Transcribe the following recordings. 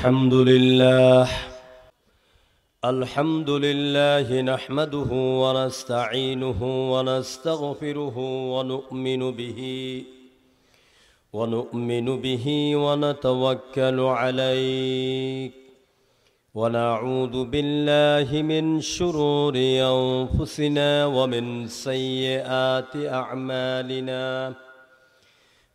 الحمد لله نحمده ونستعينه ونستغفره ونؤمن به ونتوكل عليه ونعوذ بالله من شرور أنفسنا ومن سيئات أعمالنا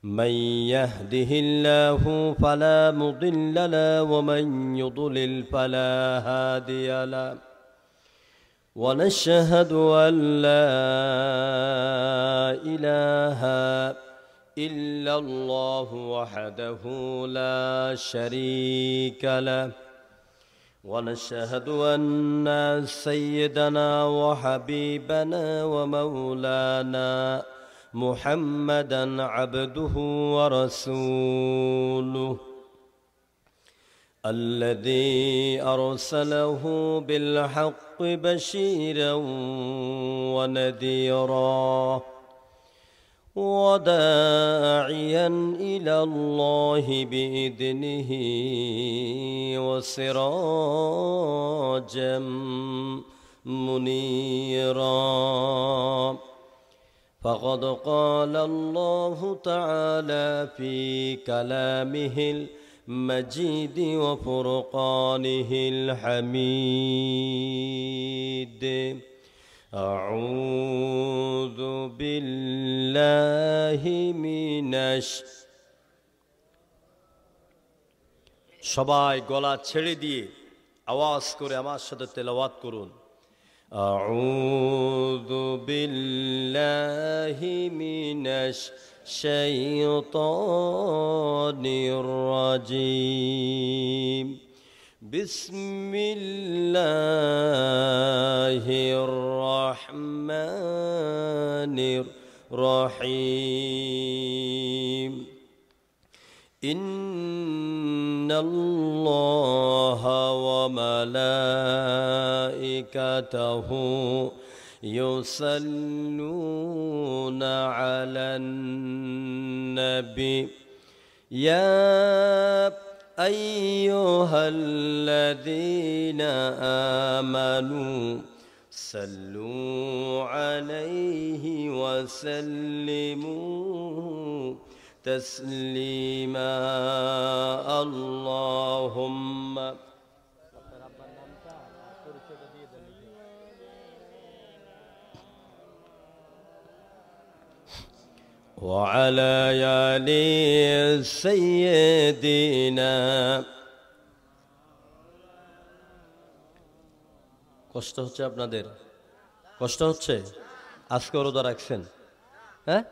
من يهده الله فلا مضل له ومن يضلل فلا هادي له ونشهد أن لا إله إلا الله وحده لا شريك له ونشهد أن سيدنا وحبيبنا ومولانا محمدًا عبده ورسوله الذي أرسله بالحق بشيرًا ونذيرًا وداعيًا إلى الله بإذنه وسراجًا منيرًا فقد قال الله تعالى في كلامه المجيد وفرقانه الحميد أعوذ بالله من সবাই গলা ছেড়ে দিয়ে আওয়াজ করে আমার সাথে তেলাওয়াত করুন أعوذ بالله من الشيطان الرجيم بسم الله الرحمن الرحيم إن الله وملائكته يصلون على النبي يا أيها الذين آمنوا صلوا عليه وسلموا تسليما اللهم وعلى آل سيدنا কষ্ট হচ্ছে আপনাদের কষ্ট হচ্ছে আজকে রোজা রাখছেন হ্যাঁ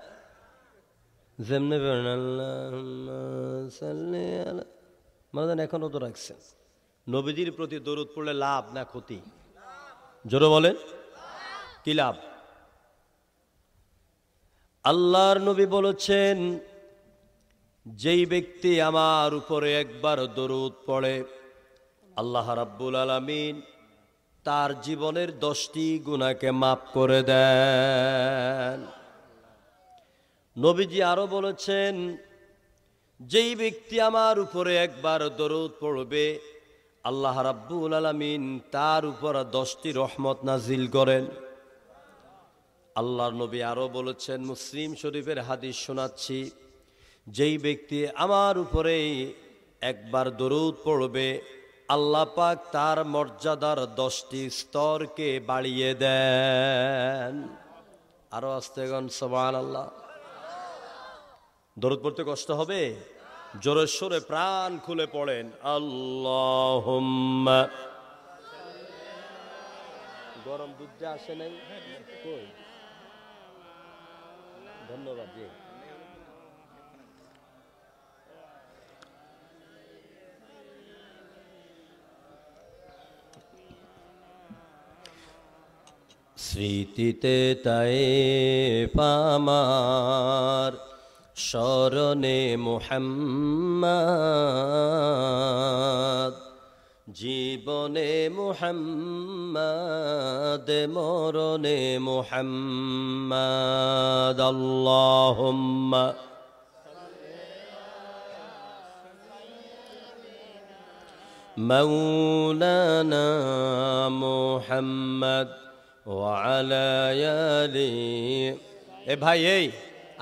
যেমনি মানে এখন রোজা রাখছেন নবীজির প্রতি দরুদ পড়লে লাভ না ক্ষতি জোরে বলেন কি লাভ আল্লাহর নবী বলেছেন যেই ব্যক্তি আমার উপরে একবার দরুদ পড়ে আল্লাহ রাব্বুল আলামিন তার জীবনের 10টি গুনাহকে মাফ করে দেন নবীজি আরো বলেছেন যেই ব্যক্তি আমার উপরে একবার দরুদ পড়বে আল্লাহ রাব্বুল আলামিন তার উপর 10টি রহমত নাজিল করেন আল্লাহর নবী আরো বলেছেন মুসলিম শরীফের হাদিস শোনাচ্ছি যেই ব্যক্তি আমার উপরে একবার দরুদ পড়বে আল্লাহ পাক তার মর্যাদার 10টি স্তরকে বাড়িয়ে দেন আরো আস্তে গান সুবহানাল্লাহ দরুদ পড়তে কষ্ট হবে জোরে সোরে প্রাণ খুলে পড়েন আল্লাহুম্মা গরম দুধ আসে নাই কই ধন্যবাদ জি স্মৃতিতে তাই পামার শরণে মুহাম্মদ জীবনে মুহাম্মদ মরণে মুহাম্মদ আল্লাহুম্মা مولانا محمد وعلى آله। এ ভাই, এই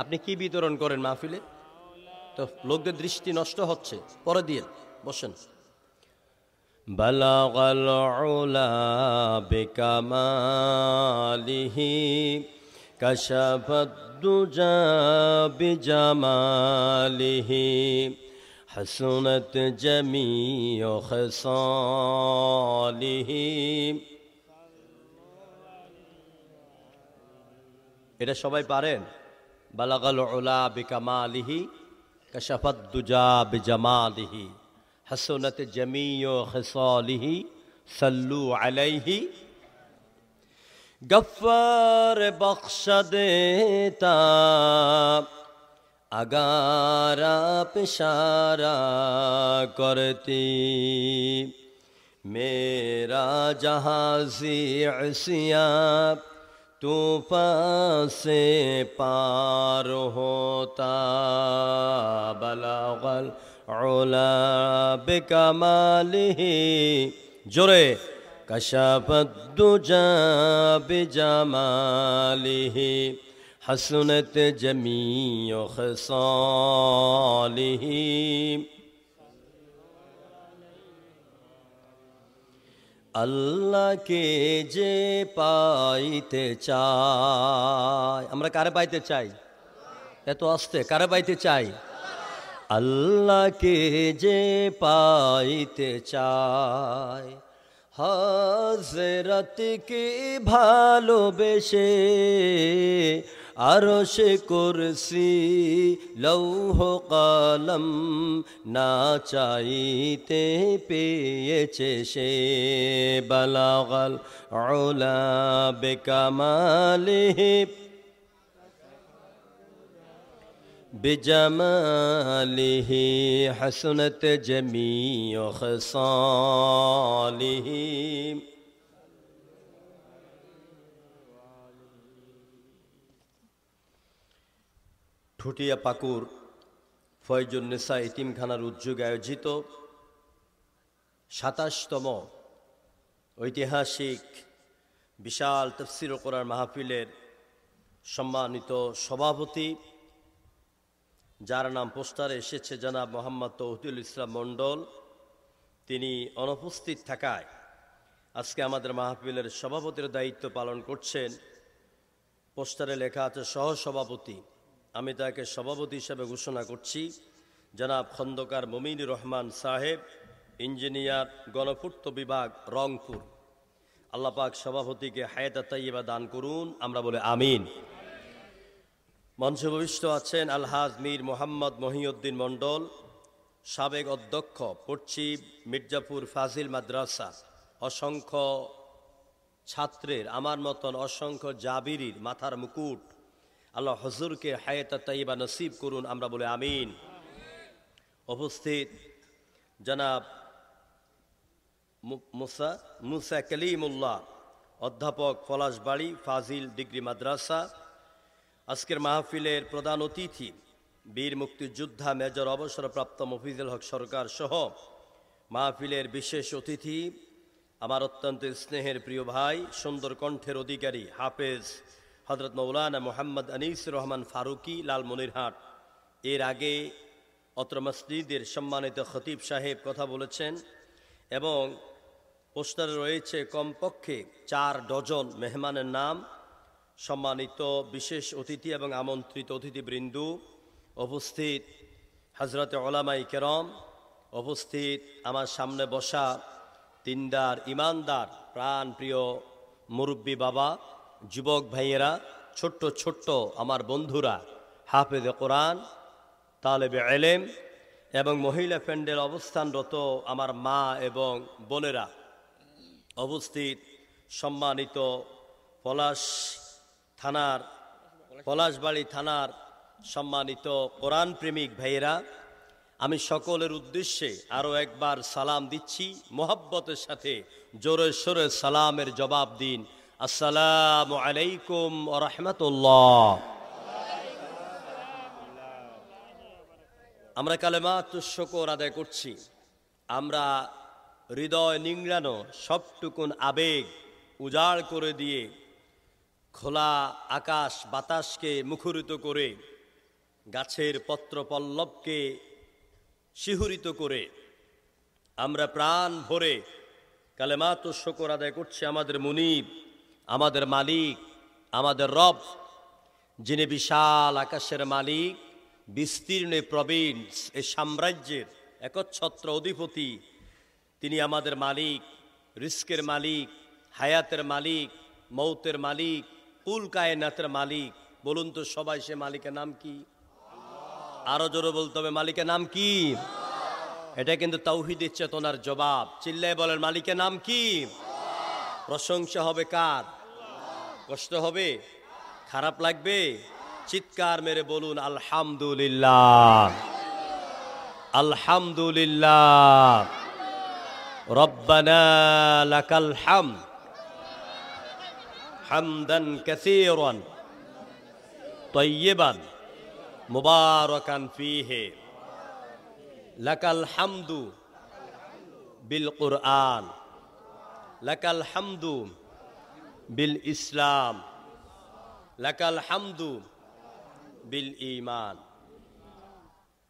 আপনি কি বিতরণ করেন মাহফিলে? তো লোকদের দৃষ্টি নষ্ট হচ্ছে, পরে দিয়ে বসেন। বালাগাল উলা বিকামালিহি কাশাফাদ দুজা বিজামালিহি হাসুনাত জামিউ খিসালিহি। এটা সবাই পারেন? বালাগাল উলা বিকামালিহি কাশাফাদ দুজা বিজামালিহি হাসুনাত জামিউ খিসালিহি সাল্লু আলাইহি। গফ্ফার বख्श দেতা अगर आप इशारा करती मेरा जहाज़ी असिया तूफ़ान से पार होता। बलगल उला बिकमालिही जोरे कशफत दुजा बिजमालिही हसनत जमीउ खसालिही। আল্লাহকে যে পাইতে চাই, আমরা কারে পাইতে চাই? এত আস্তে কারে পাইতে চাই? আল্লাহকে যে পাইতে চাই হযরতকে ভালোবেসে আরশে কুরসি লৌহ কলম না চাইতে পেয়েছে সে। বালাগাল উলা বিকামালিহি বিজামালিহি হাসনাত জামিউ খিসালিহি। ঠুটিয়া পাকুর ফয়জুন্নেসা এতিমখানার উদ্যোগে আয়োজিত ২৭তম ঐতিহাসিক বিশাল তাফসীর ও কোরআন মাহফিলের সম্মানিত সভাপতি, যার নাম পোস্টারে এসেছে জনাব মোহাম্মদ তৌহিদুল ইসলাম মণ্ডল, তিনি অনুপস্থিত থাকায় আজকে আমাদের মাহফিলের সভাপতির দায়িত্ব পালন করছেন। পোস্টারে লেখা আছে সহসভাপতি, আমি তাকে সভাপতি হিসেবে ঘোষণা করছি জনাব খন্দকার মমিনুর রহমান সাহেব, ইঞ্জিনিয়ার, গণপূর্ত বিভাগ, রংপুর। আল্লাহ পাক সভাপতিকে হায়াত তাইয়্যিবা দান করুন, আমরা বলে আমিন। মঞ্চে উপবিষ্ট আছেন আলহাজ মীর মোহাম্মদ মহিউদ্দিন মণ্ডল, সাবেক অধ্যক্ষ, পশ্চিম মির্জাপুর ফাজিল মাদ্রাসা। অসংখ্য ছাত্রের, আমার মতন অসংখ্য জাবিরির মাথার মুকুট। আল্লাহ হুজুরকে হায়াত তাইয়্যিবা নসিব করুন, আমরা বলে আমিন। উপস্থিত জনাব মুসা কলিমুল্লাহ, অধ্যাপক, পলাশবাড়ি ফাজিল ডিগ্রি মাদ্রাসা। আজকের মাহফিলের প্রধান অতিথি বীর মুক্তিযোদ্ধা মেজর অবসরপ্রাপ্ত মফিজুল হক সরকার সহ মাহফিলের বিশেষ অতিথি আমার অত্যন্ত স্নেহের প্রিয় ভাই, সুন্দর কণ্ঠের অধিকারী হাফেজ হযরত মৌলানা মোহাম্মদ আনিসুর রহমান ফারুকি, লালমনিরহাট। এর আগে অত্র মসজিদের সম্মানিত খতিব সাহেব কথা বলেছেন এবং পোস্টারে রয়েছে কমপক্ষে ৪ ডজন মেহমানের নাম। সম্মানিত বিশেষ অতিথি এবং আমন্ত্রিত অতিথিবৃন্দ উপস্থিত, হযরতে উলামায়ে কেরাম উপস্থিত, আমার সামনে বসা দিনদার, ইমানদার, প্রাণ প্রিয় মুরব্বী বাবা, যুবক ভাইয়েরা, ছোট্ট ছোট্ট আমার বন্ধুরা, হাফেজে কোরআন, তালেবে ইলম এবং মহিলা প্যান্ডেল অবস্থানরত আমার মা এবং বোনেরা উপস্থিত, সম্মানিত পলাশবাড়ি থানার সম্মানিত কোরআন প্রেমিক ভাইয়েরা, আমি সকলের উদ্দেশ্যে আরও একবার সালাম দিচ্ছি। মোহাব্বতের সাথে জোরে সোরে সালামের জবাব দিন, আসসালামু আলাইকুম ওয়া রাহমাতুল্লাহ। আমরা কালেমাতুশ শুকর আদায় করছি। আমরা হৃদয় নিংড়ানো সবটুকুন আবেগ উজাড় করে দিয়ে খোলা আকাশ বাতাসকে মুখরিত করে গাছের পত্র পল্লবকে শিহরিত করে আমরা প্রাণ ভরে কালেমাত শুকর আদায় করছি আমাদের মুনিব, আমাদের মালিক, আমাদের রব, যিনি বিশাল আকাশের মালিক, বিস্তীর্ণ প্রভিন্স এই সাম্রাজ্যের একচ্ছত্র অধিপতি। তিনি আমাদের মালিক, রিস্কের মালিক, হায়াতের মালিক, মৌতের মালিক, কুল কায়নাতের মালিক। বলুন তো সবাই, সে মালিকের নাম কি? আরো জোরে বলতে হবে, মালিকের নাম কি? এটা কিন্তু তাওহীদের চেতনার জবাব। চিল্লায় বলেন, মালিকের নাম কি? প্রশংসা হবে কার? কষ্ট হবে? খারাপ লাগবে? চিৎকার মেরে বলুন আলহামদুলিল্লাহ, আলহামদুলিল্লাহ। রব্বানা লাকাল হামদ হামদান কাসীরান তাইয়্যিবান মুবারাকান ফীহি লাকাল হামদু বিল কুরআন, লাকাল হামদু বিল ইসলাম, লাকাল হামদু বিল ঈমান।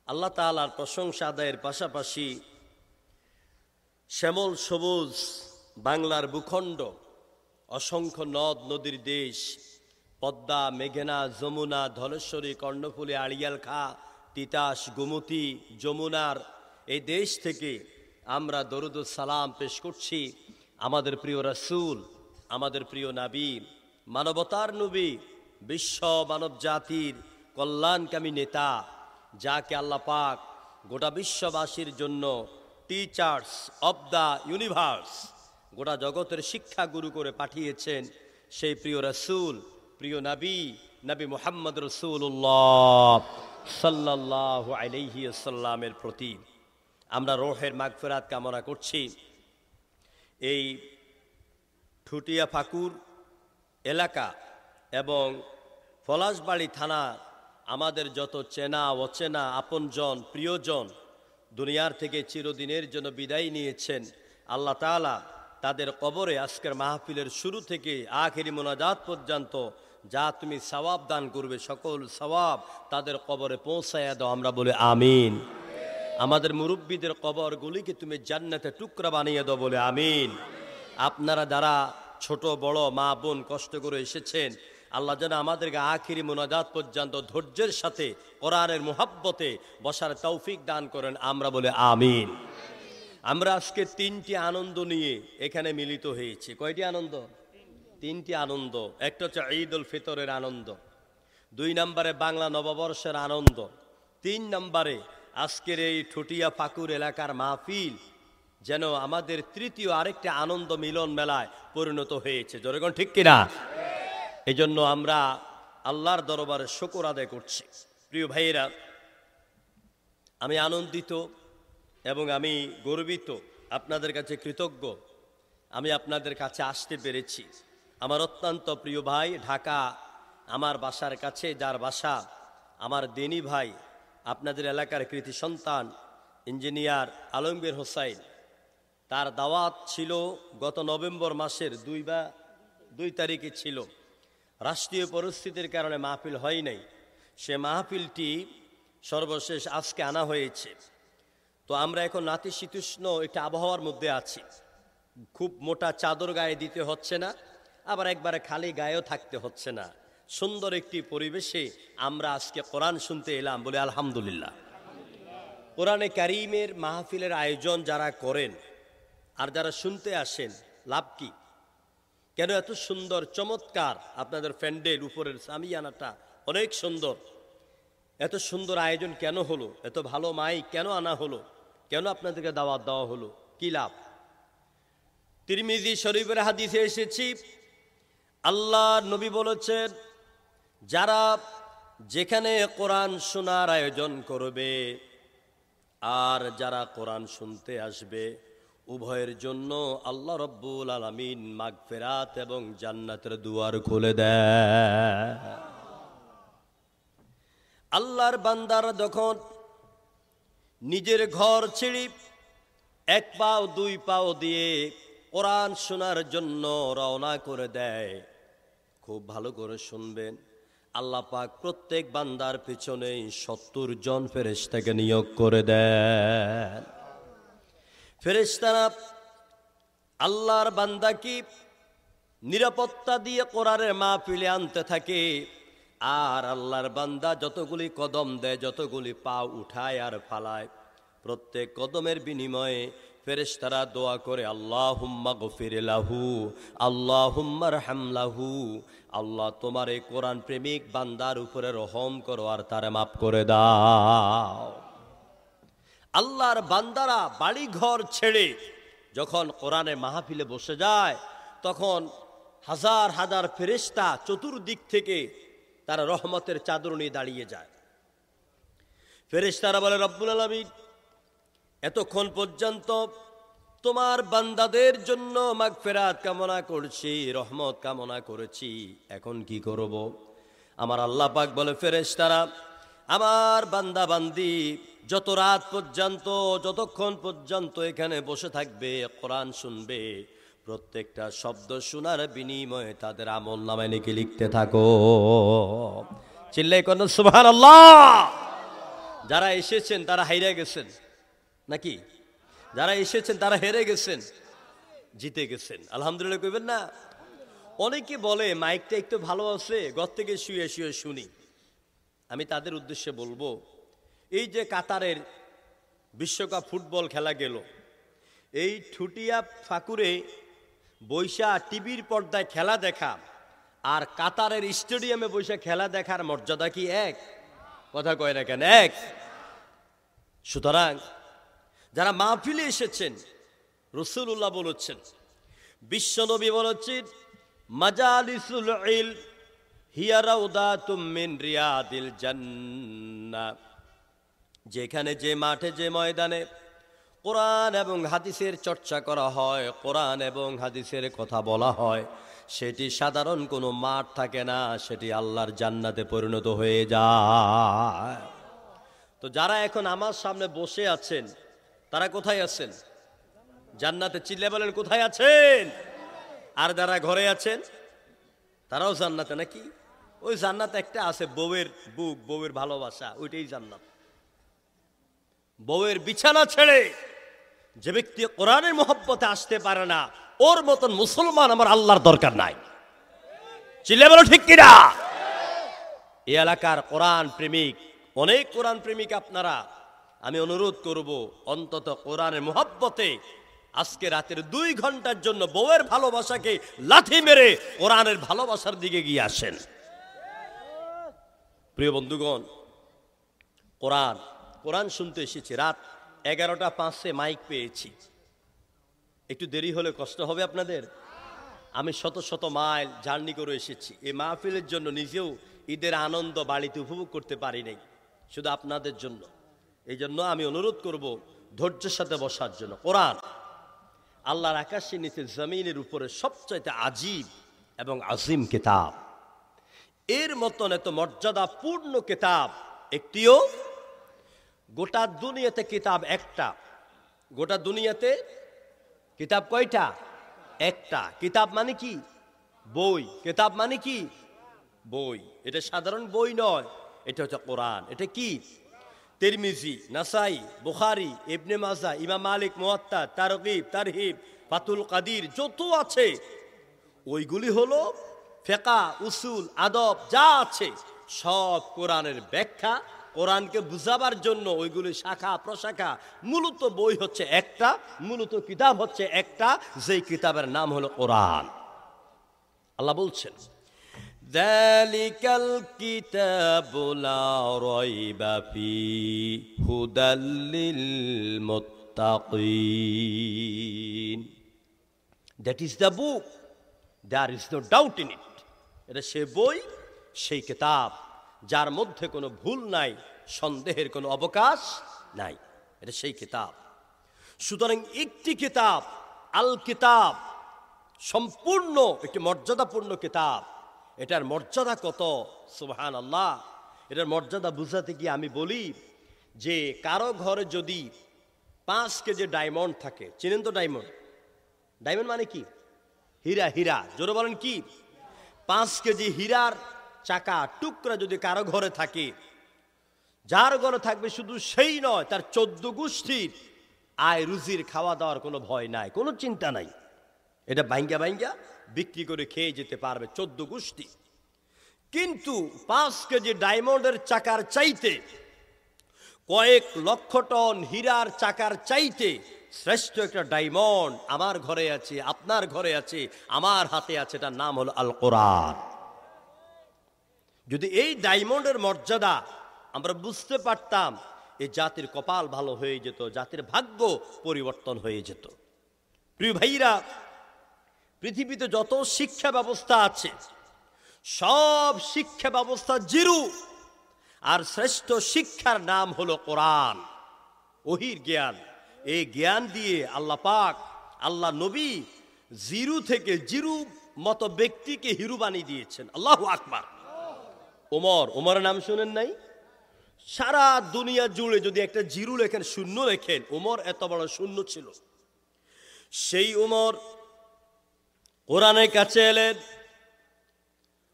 আল্লাহ তাআলার প্রশংসা আদায়ের পাশাপাশি শ্যামল সবুজ বাংলার ভূখণ্ড, অসংখ্য নদ নদীর দেশ, পদ্মা, মেঘনা, যমুনা, ধলেশ্বরী, কর্ণফুলী, আড়িয়াল খাঁ, তিতাস, গোমতী, যমুনার এই দেশ থেকে আমরা দরুদ ও সালাম পেশ করছি আমাদের প্রিয় রাসূল, আমাদের প্রিয় নবী, মানবতার নবী, বিশ্ব মানব জাতির কল্যাণকামী নেতা, যাকে আল্লাহ পাক গোটা বিশ্ববাসীর জন্য টিচার্স অব দ্য ইউনিভার্স, গোটা জগতের শিক্ষা গুরু করে পাঠিয়েছেন। সেই প্রিয় রাসূল, প্রিয় নবী, নবী মুহাম্মদ রাসূলুল্লাহ সাল্লাল্লাহু আলাইহি ওয়াসাল্লামের প্রতি আমরা রূহের মাগফিরাত কামনা করছি। এই ঠুটিয়া ফাকুর এলাকা এবং পলাশবাড়ি থানা আমাদের যত চেনা অচেনা আপনজন প্রিয়জন দুনিয়ার থেকে চিরদিনের জন্য বিদায় নিয়েছেন, আল্লাহ তাআলা তাদের কবরে আজকের মাহফিলের শুরু থেকে আখেরি মোনাজাত পর্যন্ত যা তুমি সওয়াব দান করবে, সকল সওয়াব তাদের কবরে পৌঁছায়া দাও, আমরা বলে আমিন। আমাদের মুরব্বীদের কবরগুলিকে তুমি জান্নাতে টুকরা বানিয়ে দাও, বলে আমিন। আপনারা যারা ছোট বড় মা বোন কষ্ট করে এসেছেন, আল্লাহ যেন আমাদেরকে আখিরি মোনাজাত পর্যন্ত ধৈর্যের সাথে কোরআনের মুহাব্বতে বসার তৌফিক দান করেন, আমরা বলে আমিন। আমরা আজকে তিনটি আনন্দ নিয়ে এখানে মিলিত হয়েছি। কয়টি আনন্দ? তিনটি আনন্দ। একটা হচ্ছে ঈদ উল ফিতরের আনন্দ, 2 নম্বরে বাংলা নববর্ষের আনন্দ, 3 নম্বরে আজকের এই ঠুটিয়া ফাকুর এলাকার মাহফিল যেন আমাদের তৃতীয় আরেকটি আনন্দ মিলন মেলায় পরিণত হয়েছে। জনগণ ঠিক কিনা? এই জন্য আমরা আল্লাহর দরবারে শুকর আদায় করছি। প্রিয় ভাইয়েরা, আমি আনন্দিত এবং আমি গর্বিত, আপনাদের কাছে কৃতজ্ঞ আমি আপনাদের কাছে আসতে পেরেছি। আমার অত্যন্ত প্রিয় ভাই, ঢাকা আমার বাসার কাছে যার বাসা, আমার দিনী ভাই, আপনাদের এলাকার কৃতি সন্তান ইঞ্জিনিয়ার আলমগীর হোসাইন, তার দাওয়াত ছিল গত নভেম্বর মাসের 2 তারিখে ছিল। রাষ্ট্রীয় পরিস্থিতির কারণে মাহফিল হয় নাই। সে মাহফিলটি সর্বশেষ আজকে আনা হয়েছে। তো আমরা এখন নাতিশীতোষ্ণ একটা আবহাওয়ার মধ্যে আছি। খুব মোটা চাদর গায়ে দিতে হচ্ছে না, আবার একবারে খালি গায়েও থাকতে হচ্ছে না। সুন্দর একটি পরিবেশে আমরা আজকে কোরআন শুনতে এলাম, বলে আলহামদুলিল্লাহ। কোরআনে কারীমের মাহফিলের আয়োজন যারা করেন আর যারা শুনতে আসেন, লাভ কি? কেন এত সুন্দর চমৎকার আপনাদের প্যান্ডেল, উপরের সামিয়ানাটা অনেক সুন্দর, এত সুন্দর আয়োজন কেন হলো? এত ভালো মাইক কেন আনা হলো? কেন আপনাদেরকে দাওয়াত দেওয়া হলো? কি লাভ? তিরমিজি শরীফের হাদিসে এসেছি, আল্লাহ নবী বলেছেন, যারা যেখানে কোরআন শোনার আয়োজন করবে আর যারা কোরআন শুনতে আসবে, উভয়ের জন্য আল্লাহ রব্বুল আলামিন মাগফিরাত এবং জান্নাতের দুয়ার খুলে দেয়। আল্লাহর বান্দারা যখন নিজের ঘর ছেড়ে এক পাও দুই পাও দিয়ে কোরআন শোনার জন্য রওনা করে দেয়। খুব ভালো করে শুনবেন, আল্লাহ পাক প্রত্যেক বান্দার পিছনেই ৭০ জন ফেরেশতাকে নিয়োগ করে দেন। ফেরেশতারা আল্লাহর বান্দাকে নিরাপত্তা দিয়ে কোরআনের মাহফিলে আনতে থাকে। আর আল্লাহর বান্দা যতগুলি কদম দেয়, যতগুলি পা উঠায় আর ফালায়, প্রত্যেক কদমের বিনিময়ে ফেরেশতারা দোয়া করে, আল্লাহুম্মা গফির লাহু, আল্লাহুম্মা রহম লাহু। আল্লাহ তোমার এই কোরআন প্রেমিক বান্দার উপরে রহম করো আর তারে মাফ করে দাও। আল্লাহর বান্দারা বাড়ি ঘর ছেড়ে যখন কোরআনের মাহফিলে বসে যায়, তখন হাজার হাজার ফেরেশতা চতুর্দিক থেকে তারা রহমতের চাদর নিয়ে দাঁড়িয়ে যায়। ফেরেশতারা বলে, রব্বুল আলামিন, এতক্ষণ পর্যন্ত তোমার বান্দাদের জন্য মাগফিরাত কামনা করছি, রহমত কামনা করেছি, এখন কি করব? আমার আল্লাহ পাক বলে, ফেরেশতারা আমার বান্দা বান্দি যত রাত পর্যন্ত, যতক্ষণ পর্যন্ত এখানে বসে থাকবে, কোরআন শুনবে, প্রত্যেকটা শব্দ শোনার বিনিময়ে তাদের আমল নামায় নাকি লিখতে থাকো। চিল্লাই কোন সুবহানাল্লাহ। যারা এসেছেন তারা হাইরে গেছেন নাকি? যারা এসেছেন তারা হেরে গেছেন, জিতে গেছেন। আলহামদুলিল্লাহ কইবেন না? অনেকে বলে মাইকটা একটু ভালো আছে, ঘর থেকে শুয়ে শুয়ে শুনি। আমি তাদের উদ্দেশ্যে বলবো, এই যে কাতারের বিশ্বকাপ ফুটবল খেলা গেল, এই ঠুটিয়া ফাকুরে বৈশা টিভির পর্দায় খেলা দেখা আর কাতারের স্টেডিয়ামে বৈশা খেলা দেখার মর্যাদা কি এক? কথা কয় না কেন? এক। সুতরাং যারা মাহফিলে এসেছেন, রাসূলুল্লাহ বলেছেন, বিশ্বনবী বলেছেন, মাজালিসুল ইলম হিয়া রাউদাতুম মিন রিয়াদিল জান্নাহ। যেখানে, যে মাঠে, যে ময়দানে কোরআন এবং হাদিসের চর্চা করা হয়, কোরআন এবং হাদিসের কথা বলা হয়, সেটি সাধারণ কোনো মাঠ থাকে না, সেটি আল্লাহর জান্নাতে পরিণত হয়ে যায়। তো যারা এখন আমার সামনে বসে আছেন, তারা কোথায় আছেন? জান্নাতে। চিল্লে বলেন, কোথায় আছেন? আর যারা ঘরে আছেন তারাও জান্নাতে নাকি? ওই জান্নাত একটা আছে, বউয়ের বুক, বউয়ের ভালোবাসা, ওইটাই জান্নাত। বউয়ের বিছানা ছেড়ে যে ব্যক্তি কোরআনের মহব্বতে আসতে পারে না, ওর মতন মুসলমান আমার আল্লাহর দরকার নাই। চিল্লে বলো ঠিক কিনা? এই এলাকার কোরআন প্রেমিক, অনেক কোরআন প্রেমিক আপনারা, আমি অনুরোধ করব, অন্তত কোরআনের মহব্বতে আজকে রাতের 2 ঘন্টার জন্য বউয়ের ভালোবাসাকে লাথি মেরে কোরআনের ভালোবাসার দিকে গিয়ে আসেন। প্রিয় বন্ধুগণ, কোরআন শুনতে এসেছি। রাত 11:05 মাইক পেয়েছি। একটু দেরি হলে কষ্ট হবে আপনাদের। আমি শত শত মাইল জার্নি করে এসেছি এই মাহফিলের জন্য। নিজেও ঈদের আনন্দ বাড়িতে উপভোগ করতে পারি নাই, শুধু আপনাদের জন্য। এই জন্য আমি অনুরোধ করব ধৈর্যের সাথে বসার জন্য। কোরআন আল্লাহর আকাশের নিচে জমিনের উপরে সবচাইতে আজীব এবং আজিম কিতাব। এর মতন এত মর্যাদাপূর্ণ কিতাব একটিও গোটা দুনিয়াতে কিতাব একটা। গোটা দুনিয়াতে কিতাব কয়টা? একটা। কিতাব মানে কি? বই। কিতাব মানে কি? বই। এটা সাধারণ বই নয়, এটা হচ্ছে কোরআন। এটা কি? তিরমিজি, নাসাই, বুখারী, ইবনে মাজাহ, ইমাম মালিক মুয়াত্তা, তারগিব, তারহিব, ফাতুল কাদির, যত আছে ওইগুলি হলো ফিকহ, উসুল, আদব যা আছে সব কোরআনের ব্যাখ্যা। কোরআনকে বুঝাবার জন্য ওইগুলি শাখা প্রশাখা। মূলত বই হচ্ছে একটা, মূলত কিতাব হচ্ছে একটা, যেই কিতাবের নাম হলো কোরআন। আল্লাহ বলছেন, যালিকাল কিতাবু লা রাইবা ফীহি হুদাল লিল মুত্তাকিন। That is the book, there is no doubt in it. এটা সে বই, সেই কিতাব যার মধ্যে কোনো ভুল নাই, সন্দেহের কোনো অবকাশ নাই। এটা সেই কিতাব। সুতরাং একটি কিতাব, আল কিতাব, সম্পূর্ণ একটি মর্যাদাপূর্ণ কিতাব। এটার মর্যাদা কত! সুবহানাল্লাহ। এটার মর্যাদা বুঝাতে গিয়ে আমি বলি যে কারো ঘরে যদি 5 কেজি ডায়মন্ড থাকে, চিনেন তো ডায়মন্ড? ডায়মন্ড মানে কি? হীরা। হীরা জোরে বলেন কি? 5 কেজি হীরার চাকা টুকরা যদি কারো ঘরে থাকে, যার ঘরে থাকবে শুধু সেই নয়, তার 14 গোষ্ঠীর আয় রুজির খাওয়া দাওয়ার কোনো ভয় নাই, কোনো চিন্তা নাই। এটা ভাঙ্গা ভাঙ্গা বিক্রি করে খেয়ে যেতে পারবে 14 গোষ্ঠী। কিন্তু 5 কেজি ডায়মন্ডের চাকার চাইতে, কয়েক লক্ষ টন হীরার চাকার চাইতে শ্রেষ্ঠ একটা ডায়মন্ড আমার ঘরে আছে, আপনার ঘরে আছে, আমার হাতে আছে। এটার নাম হলো আল কোরআন। যদি এই ডায়মন্ডের মর্যাদা আমরা বুঝতে পারতাম, এই জাতির কপাল ভালো হয়ে যেত, জাতির ভাগ্য পরিবর্তন হয়ে যেত। প্রিয় ভাইরা, পৃথিবীতে যত শিক্ষা ব্যবস্থা আছে সব শিক্ষা ব্যবস্থা জিরু, আর শ্রেষ্ঠ শিক্ষার নাম হলো কোরআন, ওহির জ্ঞান। এই জ্ঞান দিয়ে আল্লাহ পাক, আল্লাহ নবী জিরু থেকে জিরু মতো ব্যক্তিকে হিরু বানিয়ে দিয়েছেন। আল্লাহু আকবার। ওমরের নাম শুনেন নাই? সারা দুনিয়া জুড়ে যদি একটা জিরু লেখেন, শূন্য লেখেন, ওমর এত বড় শূন্য ছিল। সেই ওমর কোরআনের কাছে এলেন।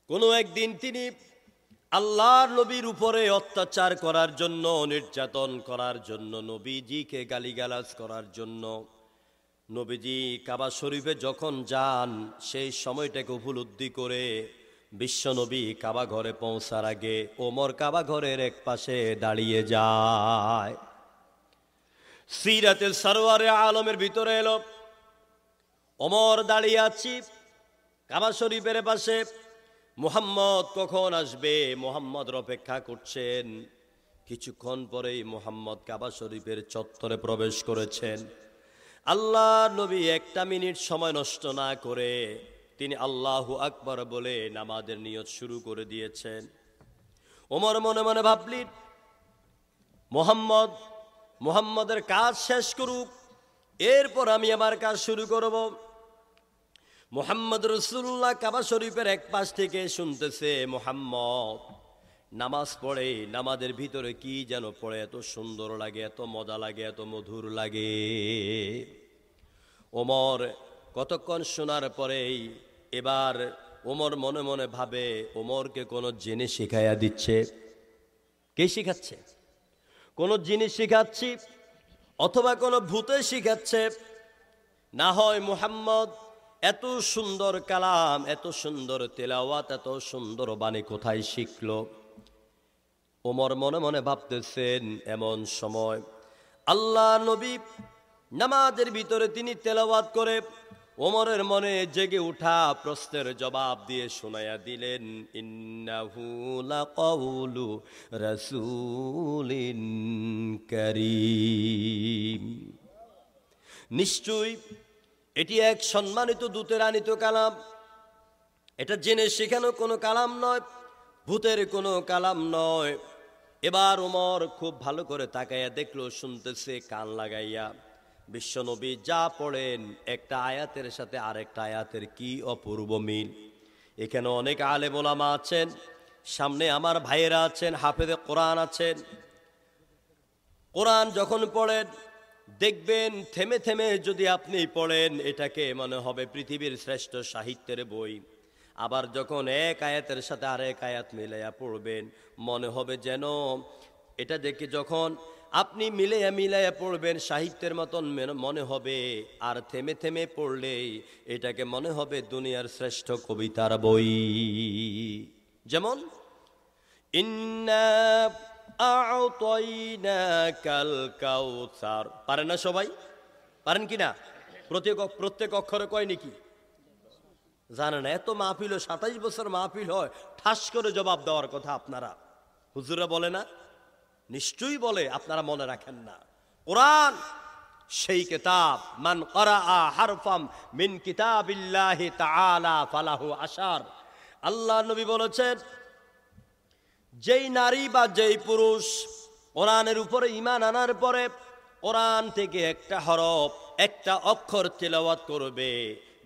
কোনো একদিন তিনি আল্লাহর নবীর উপরে অত্যাচার করার জন্য, নির্যাতন করার জন্য, নবীজিকে গালিগালাজ করার জন্য নবীজি কাবা শরীফে যখন যান, সেই সময়টাকে উপলব্ধি করে বিশ্ব নবী কাবা ঘরে পৌঁছার আগে ওমর কাবা ঘরের এক পাশে দাঁড়িয়ে যায়। সিরাতে সরওয়ারে আলমের ভিতরে এলো, ওমর দাঁড়িয়ে আছি কাবা শরীফের পাশে। মুহাম্মদ কখন আসবে, মুহাম্মদের অপেক্ষা করছেন। কিছুক্ষণ পরেই মুহাম্মদ কাবা শরীফের চত্বরে প্রবেশ করেছেন। আল্লাহ নবী একটা মিনিট সময় নষ্ট না করে তিনি আল্লাহু আকবার বলে নামাজের নিয়ত শুরু করে দিয়েছেন। ওমর মনে মনে ভাবলেন, মুহাম্মদের কাজ শেষ করুক, এরপর আমি আমার কাজ শুরু করব। মুহাম্মদ রাসূলুল্লাহ কাবা শরীফের এক পাশ থেকে শুনতেছে, মুহাম্মদ নামাজ পড়ে, নামাজের ভিতরে কি যেন পড়ে, এত সুন্দর লাগে, এত মজা লাগে, এত মধুর লাগে। ওমর কতক্ষণ শোনার পরেই এবার ওমর মনে মনে ভাবে, ওমরকে কোনো জিনিস শিখাইয়া দিচ্ছে। কে শিখাচ্ছে? কোনো জিনিস শিখাচ্ছি, অথবা কোনো ভূতে শিখাচ্ছে। না হয় মুহাম্মদ এত সুন্দর কালাম, এত সুন্দর তেলাওয়াত, এত সুন্দর বাণী কোথায় শিখলো? ওমর মনে মনে ভাবতেছেন। এমন সময় আল্লাহ নবী নামাজের ভিতরে তিনি তেলাওয়াত করে ওমরের মনে জেগে উঠা প্রশ্নের জবাব দিয়ে শোনায়া দিলেন, ইন্নাহু লাকাউলু রাসূলিন কারীম। নিশ্চয়ই এটি এক সম্মানিত দূতের আনিত কালাম। এটা জেনে শেখানো কোনো কালাম নয়, ভূতের কোনো কালাম নয়। এবার ওমর খুব ভালো করে তাকাইয়া দেখলো, শুনতেছে কান লাগাইয়া। বিশ্বনবী যা পড়েন একটা আয়াতের সাথে আরেকটা আয়াতের কি অপূর্ব মিল। এখানে অনেক আলেম ওলামা আছেন, সামনে আমার ভাইয়েরা আছেন, হাফেজে কোরআন আছেন। কোরআন যখন পড়েন দেখবেন থেমে থেমে যদি আপনি পড়েন, এটাকে মনে হবে পৃথিবীর শ্রেষ্ঠ সাহিত্যের বই। আবার যখন এক আয়াতের সাথে আরেক আয়াত মিলাইয়া পড়বেন, মনে হবে যেন এটা দেখে যখন আপনি মিলাইয়া পড়বেন সাহিত্যের মতন মনে হবে। আর থেমে থেমে পড়লেই এটাকে মনে হবে দুনিয়ার শ্রেষ্ঠ কবিতার বই। যেমন ইন্না আ'তাইনাকাল কাউসার, পারেন না সবাই? পারেন কিনা? প্রত্যেক অক্ষরে কয় নাকি জানেন না? এত মাহফিল, 27 বছর মাহফিল হয়, ঠাস করে জবাব দেওয়ার কথা আপনারা হুজুরা বলে না? নিশ্চয়ই বলে, আপনারা মনে রাখেন না। কোরআন সেই কিতাব, মান ক্বারাআ হারফাম মিন কিতাবিল্লাহি তাআলা ফালাহু আশার। আল্লাহ নবী বলেছেন, যেই নারী বা যেই পুরুষ কোরআনের উপরে ঈমান আনার পরে কোরআন থেকে একটা হরফ, একটা অক্ষর তিলাওয়াত করবে,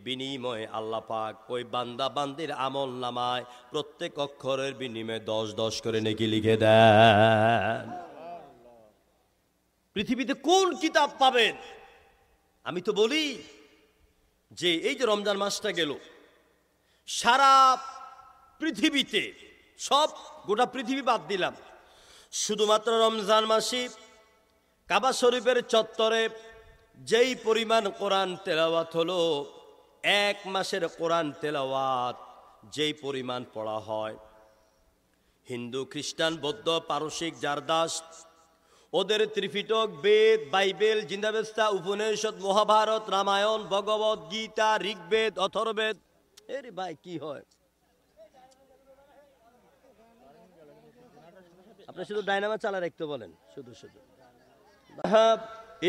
বিনিময়ে আল্লাহ পাক ওই বান্দা বান্দির আমল নামায় প্রত্যেক অক্ষরের বিনিময়ে 10 করে নেকি লিখে দেন। পৃথিবীতে কোন কিতাব পাবেন? আমি তো বলি যে এই যে রমজান মাসটা গেল, সারা পৃথিবীতে, সব গোটা পৃথিবী বাদ দিলাম, শুধুমাত্র রমজান মাসে কাবা শরীফের চত্বরে যেই পরিমাণ কোরআন তেলাওয়াত হলো, এক মাসের কোরআন তেলাওয়াত যেই পরিমাণ পড়া হয়, হিন্দু, খ্রিস্টান, বৌদ্ধ, পারসিক, জারদাস, ওদের ত্রিপিটক, বেদ, বাইবেল, জিন্দাবেস্তা, উপনিষদ, মহাভারত, রামায়ণ, ভগবত গীতা, ঋগ্বেদ, অথর্ববেদ, এর ভাই কি হয়? আপনি শুধু ডাইনামা চালা রাখতে বলেন, শুধু শুধু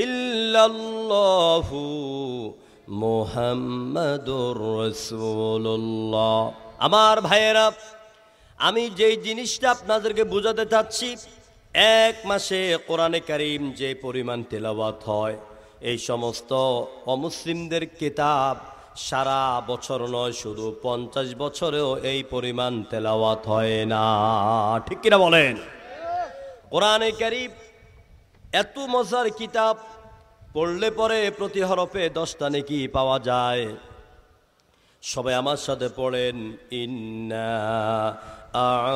ইল্লাল্লাহু মুহাম্মাদুর রাসূলুল্লাহ। আমার ভাইয়েরা, আমি যেই জিনিসটা আপনাদেরকে বোঝাতে চাচ্ছি, এক মাসে কোরআনে কারীম যে পরিমাণ তেলাওয়াত হয়, এই সমস্ত অমুসলিমদের কিতাব সারা বছর নয়, শুধু 50 বছরেও এই পরিমাণ তেলাওয়াত হয় না। ঠিক কিনা বলেন? কোরআনে কারীম এত মজার কিতাব, পড়লে পরে প্রতি হরফে 10টা নেকি পাওয়া যায়। সবাই আমার সাথে পড়েন, ইন্না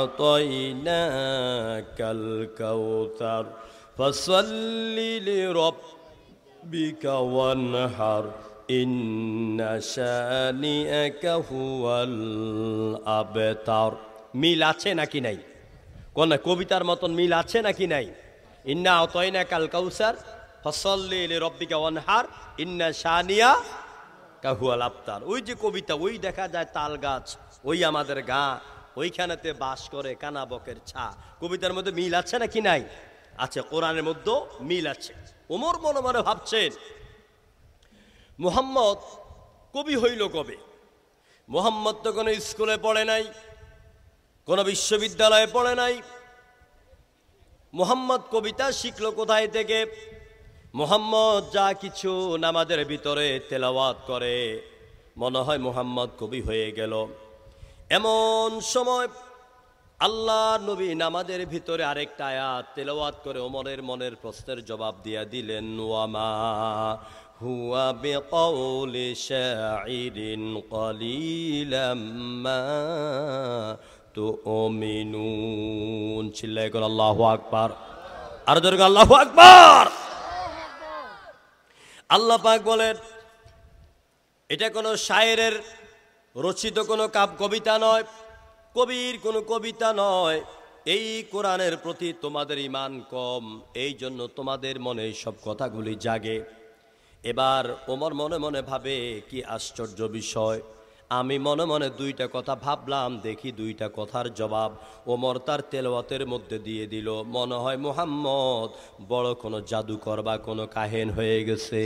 আ'তাইনাকাল কাউসার ফাসাল্লি লিরাব্বিকা ওয়ানহার ইন্না শানিআকা হুয়াল আবতার। মিল আছে নাকি নাই? কোন কবিতার মতন মিল আছে নাকি নাই? ইন্না আ'তাইনাকাল কাউসার ফাসাল্লি লিরাব্বিকা ওয়ানহার ইন্না শানিআকা হুয়াল আবতার। ওই যে কবিতা, ওই দেখা যায় তাল গাছ, ওই আমাদের গা, ওইখানেতে বাস করে কানা বকের ছা। কবিতার মধ্যে মিল আছে নাকি নাই? আছে, কোরআনের মধ্যে মিল আছে। ওমর মনে মনে ভাবছেন, মুহাম্মদ কবি হইল কবে? মুহাম্মদ তো কোনো স্কুলে পড়ে নাই, কোনো বিশ্ববিদ্যালয়ে পড়ে নাই। মুহাম্মদ কবিতা শিখলো কোথায় থেকে? মুহাম্মদ যা কিছু নামাজের ভিতরে তেলাওয়াত করে, মনে হয় মুহাম্মদ কবি হয়ে গেল। এমন সময় আল্লাহ নবী নামাজের ভিতরে আরেকটা আয়াত তেলাওয়াত করে ওমরের মনের প্রশ্নের জবাব দিয়া দিলেন, ওয়ামা হুয়া বিকাউলি শাইরিন কলিলাম মা তুমিনুন। চিল্লায় করে আল্লাহু আকবার। আর জোরে আল্লাহু আকবার। আল্লাহ পাক বলেন, এটা কোনো শায়েরের রচিত কোনো কবিতা নয়, কবির কোনো কবিতা নয়। এই কোরআনের প্রতি তোমাদের ঈমান কম, এই জন্য তোমাদের মনে সব কথাগুলি জাগে। এবার ওমর মনে মনে ভাবে, কি আশ্চর্য বিষয়, আমি মনে মনে 2টা কথা ভাবলাম, দেখি 2টা কথার জবাব ওমর তার তেলাওয়াতের মধ্যে দিয়ে দিল। মনে হয় মুহাম্মদ বড় কোনো জাদুকর বা কোনো কাহেন হয়ে গেছে।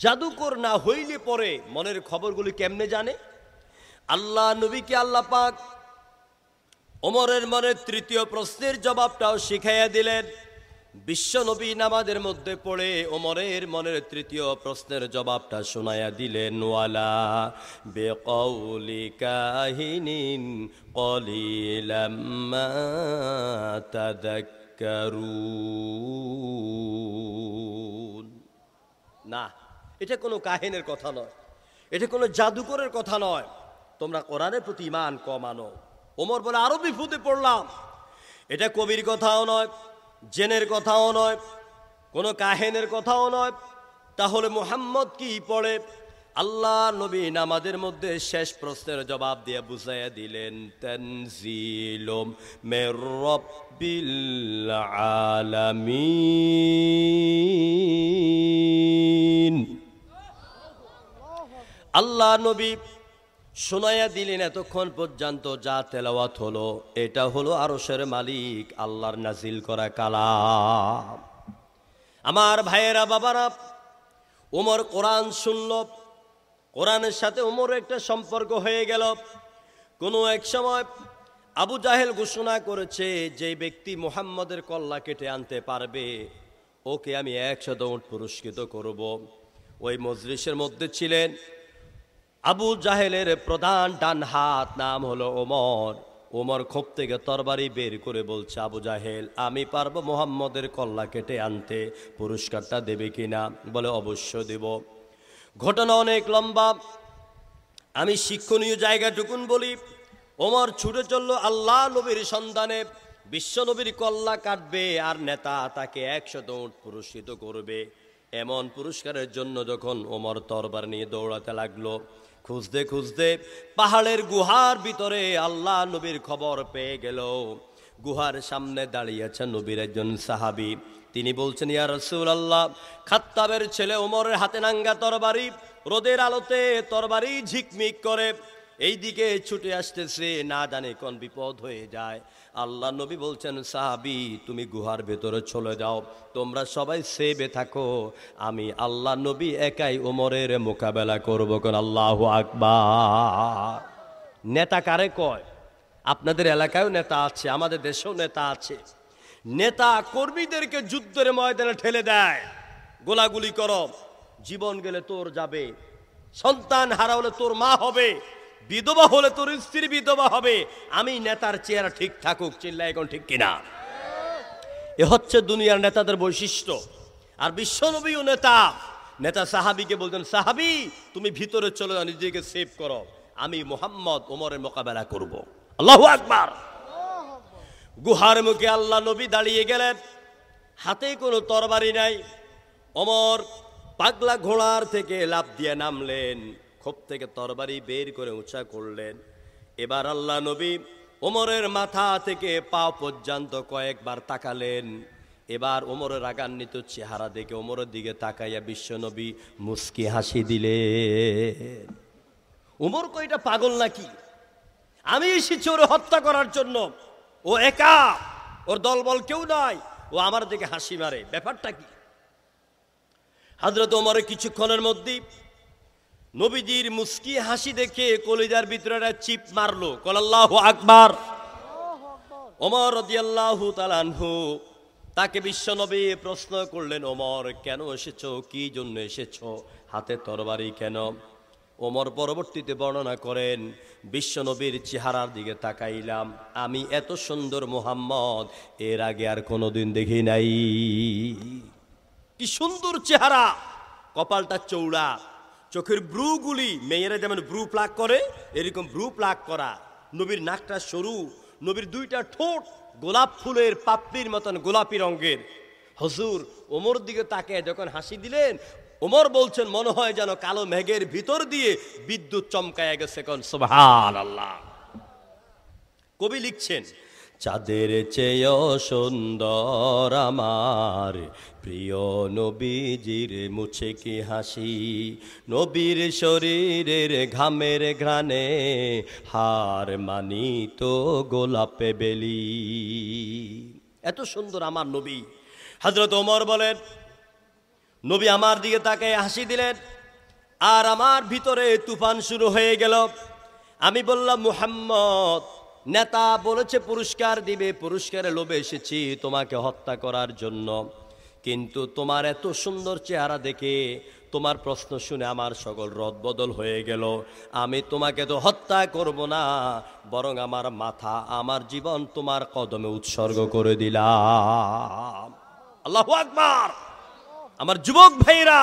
জাদুকর না হইলে পরে মনের খবরগুলি কেমনে জানে? আল্লাহ নবীকে আল্লাহ পাক ওমরের মনের 3য় প্রশ্নের জবাবটাও শিখাইয়া দিলেন। বিশ্ব নবী নামাজের মধ্যে পড়ে ওমরের মনের 3য় প্রশ্নের জবাবটা শোনায়া দিলেন, ওয়ালা বিকাউলি কাহিনিন কলিলাম মা তাযাক্কারুন। না, এটা কোনো কাহিনের কথা নয়, এটা কোনো জাদুকরের কথা নয়, তোমরা কোরআনের প্রতি ঈমান কম আনো। ওমর বলে, আরো বিপদে পড়লাম। এটা কবির কথাও নয়, জেনের কথাও নয়, কোনো কাহিনের কথাও নয়। তাহলে মুহাম্মদ কি পড়ে? আল্লাহ নবী নামাজের মধ্যে শেষ প্রশ্নের জবাব দিয়ে বুঝাইয়া দিলেন, তানজিলুম মির রাব্বিল আলামিন। আল্লাহ নবী শোনাইয়া দিলেন, এতক্ষণ পর্যন্ত যা তেলাওয়াত হলো, এটা হলো আরশের মালিক আল্লাহর নাজিল করা কালাম। আমার ভাইয়েরা, বাবারা, ওমর কোরআন শুনল, কোরআনের সাথে ওমরের একটা সম্পর্ক হয়ে গেল। কোনো এক সময় আবু জাহেল ঘোষণা করেছে, যে ব্যক্তি মুহাম্মদের কল্লা কেটে আনতে পারবে ওকে আমি 100 উট পুরস্কৃত করব। ওই মজলিসের মধ্যে ছিলেন আবু জাহেলের প্রধান ডান হাত, নাম হলো ওমর। ওমর খোপ থেকে তরবারি বের করে বলছে, আবু জাহেল, আমি পারবো মুহাম্মদের কল্লা কেটে আনতে, পুরস্কারটা দেবে কিনা? বলে, অবশ্য দেব। ঘটনা অনেক লম্বা, আমি শিক্ষণীয় জায়গাটুকুন বলি। ওমর ছুটে চলল আল্লাহ নবীর সন্ধানে, বিশ্ব নবীর কল্লা কাটবে, আর নেতা তাকে 100 উট পুরস্কৃত করবে। এমন পুরস্কারের জন্য যখন ওমর তরবার নিয়ে দৌড়াতে লাগলো, খুঁজতে খুঁজতে পাহাড়ের গুহার ভিতরে আল্লাহ নবীর খবর পেয়ে গেল। গুহার সামনে দাঁড়িয়ে আছে নবীর একজন সাহাবী। তিনি বলছেন, ইয়া রাসূলুল্লাহ, খাত্তাবের ছেলে ওমরের হাতে নাঙ্গা তরবারি, রোদের আলোতে তরবারি ঝিকমিক করে এইদিকে ছুটে আসতেছে, না জানে কোন বিপদ হয়ে যায়। আল্লাহ নবী বলছেন, সাহাবী, তুমি গুহার ভেতরে চলে যাও, তোমরা সবাই সেবে থাকো, আমি আল্লাহ নবী একাই ওমরের মোকাবেলা করবো। কোন আল্লাহু আকবার। নেতা কারে কয়? আপনাদের এলাকায়ও নেতা আছে, আমাদের দেশেও নেতা আছে। নেতা কর্মীদেরকে যুদ্ধের ময়দানে ঠেলে দেয়, গোলাগুলি করো, জীবন গেলে তোর যাবে, সন্তান হারা হলে তোর মা হবে, বিধবা হলে তোর স্ত্রী বিধবা হবে, আমি নেতার চেহারা ঠিক থাকুক। চিল্লায় এখন ঠিক কিনা? এ হচ্ছে দুনিয়ার নেতাদের বৈশিষ্ট্য। আর বিশ্বনবীও নেতা। নেতা সাহাবীকে বলতেন, সাহাবী, তুমি ভিতরে চলে যাও, নিজেকে সেভ করো, আমি মুহাম্মদ ওমরের মোকাবেলা করব। আল্লাহু আকবার। গুহার মুখে আল্লাহ নবী দাঁড়িয়ে গেলেন, হাতে কোনো তরবারি নাই। ওমর পাগলা ঘোড়ার থেকে লাফ দিয়ে নামলেন, খোপ থেকে তরবারি বের করে উঁচা করলেন। এবার আল্লাহ নবী ওমরের মাথা থেকে পা পর্যন্ত কয়েকবার তাকালেন। এবার ওমরের রাগান্বিত চেহারা দেখে ওমরের দিকে তাকাইয়া বিশ্বনবী মুস্কি হাসি দিলেন। ওমর কয়টা পাগল নাকি? আমি এসেছি ওরে হত্যা করার জন্য, ও একা, ওর দলবল কেউ নাই, ও আমার দিকে হাসি মারে, ব্যাপারটা কি? হযরত ওমরের কিছুক্ষণের মধ্যেই নবীজির মুস্কি হাসি দেখে কলিজার ভিতরে চিপ মারলো। কল আল্লাহু আকবার। ওমর রাদিয়াল্লাহু তাআলা আনহু, তাকে বিশ্বনবী প্রশ্ন করলেন, ওমর কেন এসেছো, কি জন্য এসেছো, হাতে তরবারি কেন? ওমর পরবর্তীতে বর্ণনা করেন, বিশ্বনবীর চেহারার দিকে তাকাইলাম, আমি এত সুন্দর মুহাম্মদ এর আগে আর কোনোদিন দেখি নাই। কি সুন্দর চেহারা, কপালটা চৌড়া, চোখের ব্রুগুলি মেয়েরা যেমন ব্রু প্লাক করে এরকম ব্রু প্লাক করা, নবীর নাকটা সরু, নবীর দুইটা ঠোঁট গোলাপ ফুলের পাপড়ির মতন গোলাপি রঙের। হুজুর ওমর দিকে তাকিয়ে যখন হাসি দিলেন, ওমর বলছেন, মনে হয় যেন কালো মেঘের ভিতর দিয়ে বিদ্যুৎ চমকায় গেছে। কোন সুবহানাল্লাহ। কবি লিখছেন, চাঁদের চেয়েও সুন্দর আমার প্রিয় নবীজির মুছে কি হাসি, নবীর শরীরের ঘামের ঘ্রাণে হার মানিত গোলাপে বেলি। এত সুন্দর আমার নবী। হযরত ওমর বলেন, নবী আমার দিকে তাকায় হাসি দিলেন, আর আমার ভিতরে তুফান শুরু হয়ে গেল। আমি বললাম, মুহাম্মদ, নেতা বলেছে পুরস্কার দিবে, পুরস্কারে লোভে এসেছি তোমাকে হত্যা করার জন্য, কিন্তু তোমার এত সুন্দর চেহারা দেখে, তোমার প্রশ্ন শুনে আমার সকল রদবদল হয়ে গেল। আমি তোমাকে তো হত্যা করব না, বরং আমার মাথা, আমার জীবন তোমার কদমে উৎসর্গ করে দিলাম। আল্লাহু আকবার। আমার যুবক ভাইরা,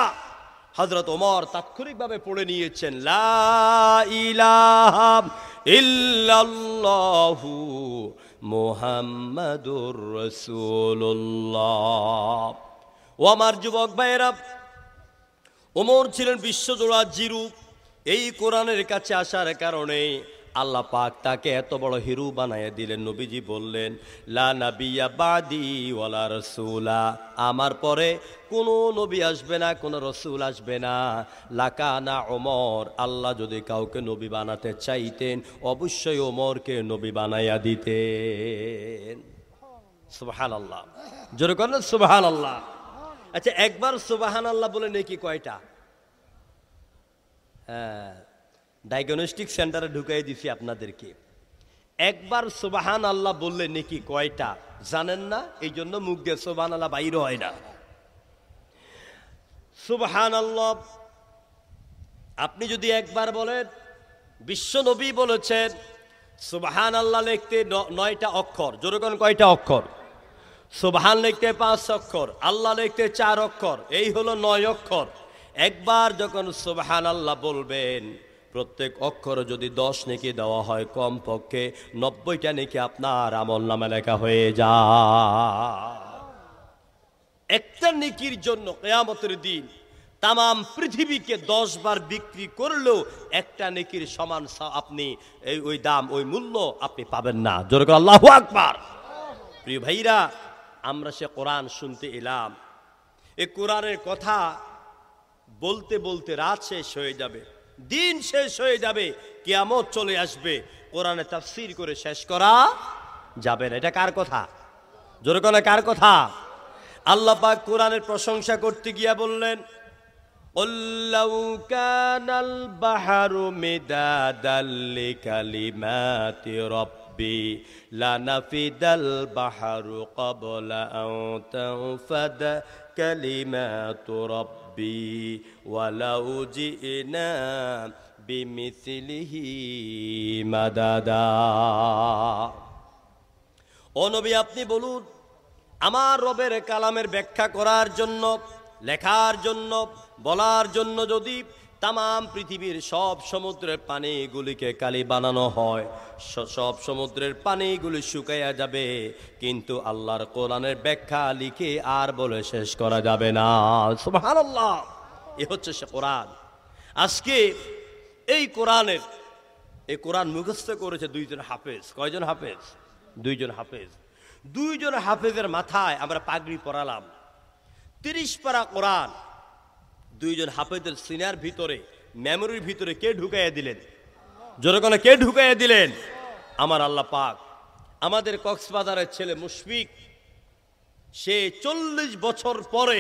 হযরত ওমর তাৎক্ষণিকভাবে পড়ে নিয়েছেন, লা ইলাহা ইল্লাল্লাহু মুহাম্মাদুর রাসূলুল্লাহ। ও আমার যুবক ভাইরা, ওমর ছিলেন বিশ্বজোড়া জিরু। এই কোরআনের কাছে আসার কারণে আল্লাহ পাক তাকে এত বড় হিরো বানায় দিলেন। নবীজি বললেন, লা নাবিয়্যা বাদি ওয়ালা রাসূলা, আমার পরে কোনো নবী আসবে না, কোনো রাসূল আসবে না। লাকানা ওমর, আল্লাহ যদি কাউকে নবী বানাতে চাইতেন অবশ্যই ওমরকে নবী বানাইয়া দিতেন। সুবহানাল্লাহ। জোরে করেন সুবহানাল্লাহ। আচ্ছা, একবার সুবহানাল্লাহ বলে নেকি কয়টা? হ্যাঁ, ডায়াগনস্টিক সেন্টারে ঢুকাই দিছি আপনাদেরকে। একবার সুবহান আল্লাহ বললে নেকি কয়টা জানেন না? এই জন্য মুখ দিয়ে সুবহান আল্লাহ বাইর হয় না। সুবহান আল্লাহ আপনি যদি একবার বলেন, বিশ্ব নবী বলেছেন, সুবহানাল্লাহ লিখতে 9টা অক্ষর। জোরে কোন কয়টা অক্ষর? সুবহান লিখতে 5 অক্ষর, আল্লাহ লিখতে 4 অক্ষর, এই হলো 9 অক্ষর। একবার যখন সুবহানাল্লাহ বলবেন, প্রত্যেক অক্ষর যদি 10 নেকি দেওয়া হয়, কমপক্ষে 90টা নেকি আপনার আমলনামে লেখা হয়ে যায়। একটা নেকির জন্য কিয়ামতের দিন তাম পৃথিবীকে 10 বার বিক্রি করলেও একটা নেকির সমান আপনি ওই দাম, ওই মূল্য আপনি পাবেন না। জোরে করে আল্লাহু আকবার। প্রিয় ভাইরা, আমরা সে কোরআন শুনতে এলাম। এই কোরআনের কথা বলতে বলতে রাত শেষ হয়ে যাবে, দিন শেষ হয়ে যাবে, কিয়ামত চলে আসবে, কোরআনে তাফসীর করে শেষ করা যাবে না। এটা কার কথা? জোরে করে কার কথা? আল্লাহ পাক কোরআনের প্রশংসা করতে গিয়া বললেন, قُل لَّوْ كَانَ الْبَحْرُ مِدَادًا لِّكَلِمَاتِ رَبِّي لَنَفِدَ الْبَحْرُ قَبْلَ أَن تَنفَدَ كَلِمَاتُ رَبِّي وَلَوْ جِئْنَا بِمِثْلِهِ مَدَدًا। ও নবী, আপনি বলুন, আমার রবের কালামের ব্যাখ্যা করার জন্য, লেখার জন্য, বলার জন্য যদি তাম পৃথিবীর সব সমুদ্রের পানিগুলিকে কালি বানানো হয়, সব সমুদ্রের পানিগুলি শুকাইয়া যাবে, কিন্তু আল্লাহর কোরআনের ব্যাখ্যা লিখে আর বলে শেষ করা যাবে না। সুবহানাল্লাহ। এ হচ্ছে সে কোরআন। আজকে এই কোরআন মুখস্থ করেছে 2 জন হাফেজ। কয়জন হাফেজ? 2 জন হাফেজ। 2 জন হাফেজের মাথায় আমরা পাগড়ি পরালাম। 30 পারা কোরআন 2 জন হাফেজের সিনার ভিতরে, মেমোরির ভিতরে কে ঢুকাইয়া দিলেন? জোরে কোন কে ঢুকাইয়া দিলেন? আমার আল্লাহ পাক। আমাদের কক্সবাজারের ছেলে মুশফিক, সে 40 বছর পরে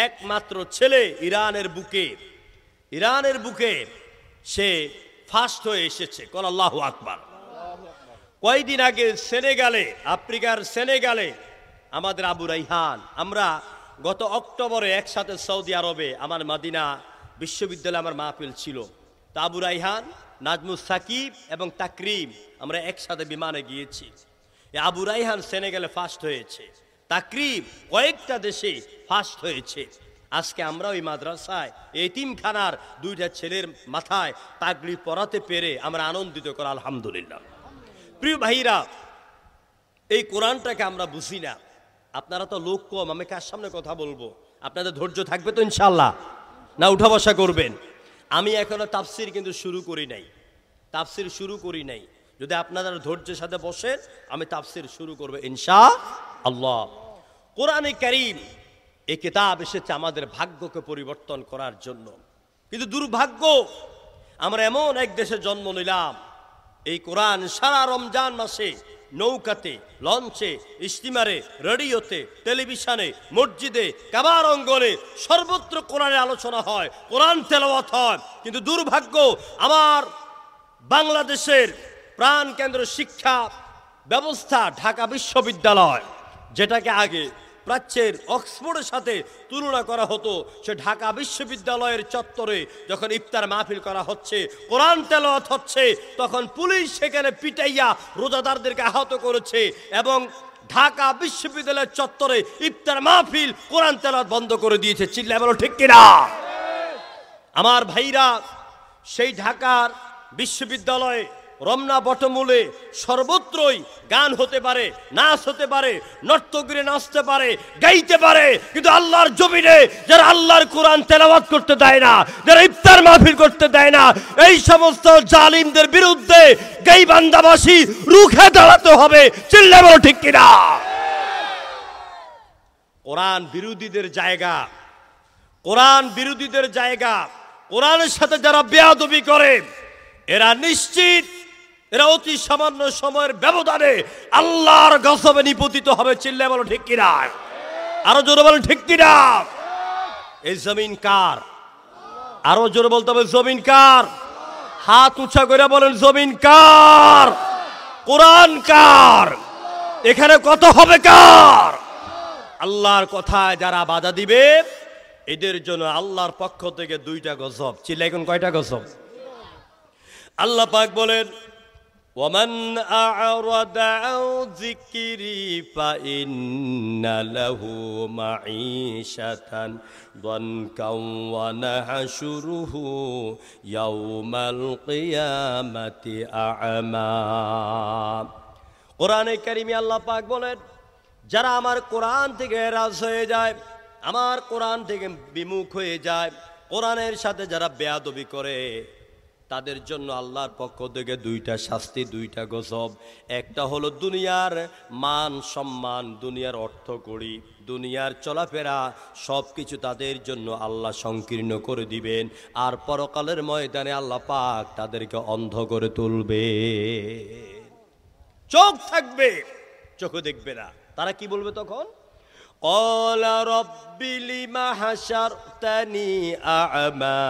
একমাত্র ছেলে ইরানের বুকে সে ফার্স্ট হয়ে এসেছে। কোন আল্লাহু আকবার। কয়েকদিন আগে সেনেগালে, আফ্রিকার সেনেগালে আমাদের আবু রাইহান, আমরা গত অক্টোবরে একসাথে সৌদি আরবে আমার মদিনা বিশ্ববিদ্যালয়ে আমার মাহফিল ছিল। তা আবু রাইহান, নাজমুস সাকিব এবং তাকরিম আমরা একসাথে বিমানে গিয়েছি। আবু রাইহান সেনেগালে ফার্স্ট হয়েছে, তাকরিম কয়েকটা দেশে ফার্স্ট হয়েছে। আজকে আমরা ওই মাদ্রাসায় এতিমখানার 2টা ছেলের মাথায় পাগড়ি পরাতে পেরে আমরা আনন্দিত করি, আলহামদুলিল্লাহ। প্রিয় ভাইরা, এই কোরআনটাকে আমরা বুঝি না। আপনারা তো লোক কম, আমি কার সামনে কথা বলবো? আপনাদের ধৈর্য থাকবে তো ইনশাআল্লাহ? না উঠা বসা করবেন? আমি এখনো তাফসির কিন্তু শুরু করি নাই। যদি আপনারা ধৈর্যের সাথে বসেন, আমি তাফসির শুরু করব ইনশাআল্লাহ। কোরআনে কারীম এই কিতাব এসেছে আমাদের ভাগ্যকে পরিবর্তন করার জন্য। কিন্তু দুর্ভাগ্য, আমরা এমন এক দেশে জন্ম নিলাম, এই কোরআন সারা রমজান মাসে নৌকাতে, লঞ্চে, স্টিমারে, রেডিওতে, টেলিভিশনে, মসজিদে, কাবার অঙ্গনে সর্বত্র কোরআনের আলোচনা হয়, কোরআন তেলাওয়াত হয়। কিন্তু দুর্ভাগ্য, আমার বাংলাদেশের প্রাণ কেন্দ্র শিক্ষা ব্যবস্থা ঢাকা বিশ্ববিদ্যালয়, যেটাকে আগে প্রাচ্যের অক্সফোর্ডের সাথে তুলনা করা হতো, সে ঢাকা বিশ্ববিদ্যালয়ের চত্বরে যখন ইফতার মাহফিল করা হচ্ছে, কোরআন তেলাওয়াত হচ্ছে, তখন পুলিশ সেখানে পিটাইয়া রোজাদারদেরকে আহত করেছে এবং ঢাকা বিশ্ববিদ্যালয়ের চত্বরে ইফতার মাহফিল, কোরআন তেলাওয়াত বন্ধ করে দিয়েছে। চিল্লায় বলো ঠিক কিনা? আমার ভাইরা, সেই ঢাকার বিশ্ববিদ্যালয়ে রমনা বটমূলে সর্বত্রই গান হতে পারে, নাচ হতে পারে, নর্তকীরা নাচতে পারে, গাইতে পারে, কিন্তু আল্লাহর জমিনে যারা আল্লাহর কোরআন তেলাওয়াত করতে দেয় না, যারা ইফতার মাহফিল করতে দেয় না, এই সমস্ত জালিমদের বিরুদ্ধে গাইবান্ধাবাসী রুখে দাঁড়াতে হবে। চিল্লায় বলো ঠিক কিনা? কোরআন বিরোধীদের জায়গা, কোরআনের সাথে যারা বেয়াদবি করে, এরা নিশ্চিত, এরা অতি সামান্য সময়ের ব্যবধানে আল্লাহর গজবে নিপতিত হবে। চিল্লায় বলো ঠিক কিনা? আরো জোরে বলো ঠিক কিনা? এই জমিন কার? আরো জোরে বলতে হবে জমিন কার? হাত উঁচা করে বলেন জমিন কার? কোরআন কার? এখানে কত হবে কার? আল্লাহর কথায় যারা বাধা দিবে, এদের জন্য আল্লাহর পক্ষ থেকে 2টা গজব। চিল্লায় এখন কয়টা গজব? আল্লাহ পাক বলেন, ومن أعرض عن ذكري فإن له معيشة ضنكا ونحشره يوم القيامة أعمى কোরআনে কারিমে আল্লাহ পাক বলেন, যারা আমার কোরআন থেকে এরাজ হয়ে যায়, আমার কোরআন থেকে বিমুখ হয়ে যায়, কোরআনের সাথে যারা বেয়াদবি করে, তাদের জন্য আল্লাহর পক্ষ থেকে দুইটা শাস্তি, দুইটা গজব। একটা হলো দুনিয়ার মান সম্মান, দুনিয়ার অর্থ কড়ি, দুনিয়ার চলাফেরা সব কিছু তাদের জন্য আল্লাহ সংকীর্ণ করে দিবেন। আর পরকালের ময়দানে আল্লাহ পাক তাদেরকে অন্ধ করে তুলবে। চোখ থাকবে, চোখে দেখবে না। তারা কি বলবে তখন? ক্বালা রাব্বি লিমা হাশারতানি আ'মা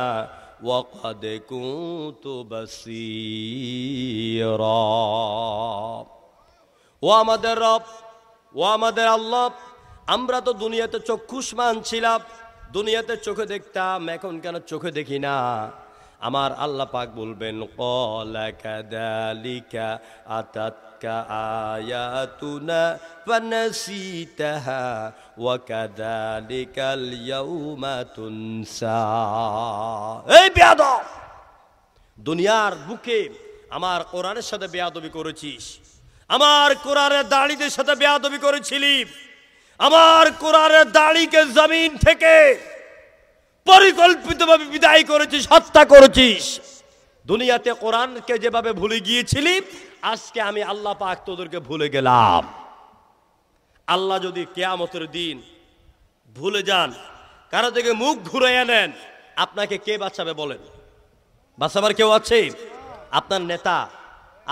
ওয়া ক্বাদ কুনতু বাসীরা। ও আমাদের রব, ও আমাদের আল্লাহ, আমরা তো দুনিয়াতে চক্ষুষ্মান ছিলাম, দুনিয়াতে চোখে দেখতাম, এখন কেন চোখে দেখি না? আমার আল্লাহ পাক বলবেন, ক্বালা কাযালিকা আতাতকা আয়াতুনা ফানাসিতাহা ওয়া কাযালিকাল ইয়াউমা তুনসা। এই বেয়াদব, দুনিয়ার বুকে আমার কোরআনের সাথে বেয়াদবি করেছিস, আমার কোরআনের দাড়িদের সাথে বেয়াদবি করেছিলি, আমার কোরআনের দাড়িকে জমিন থেকে পরিকল্পিতভাবে বিদায় করেছিস, হত্যা করেছিস। দুনিয়াতে কোরআনকে যেভাবে ভুলে গিয়েছিলি, আজকে আমি আল্লাহ পাক তোদেরকে ভুলে গেলাম। আল্লাহ যদি কিয়ামতের দিন ভুলে যান, কারো থেকে মুখ ঘুরাইয়া নেন, আপনাকে কে বাঁচাবে বলেন? বাঁচাবার কেউ আছে? আপনার নেতা,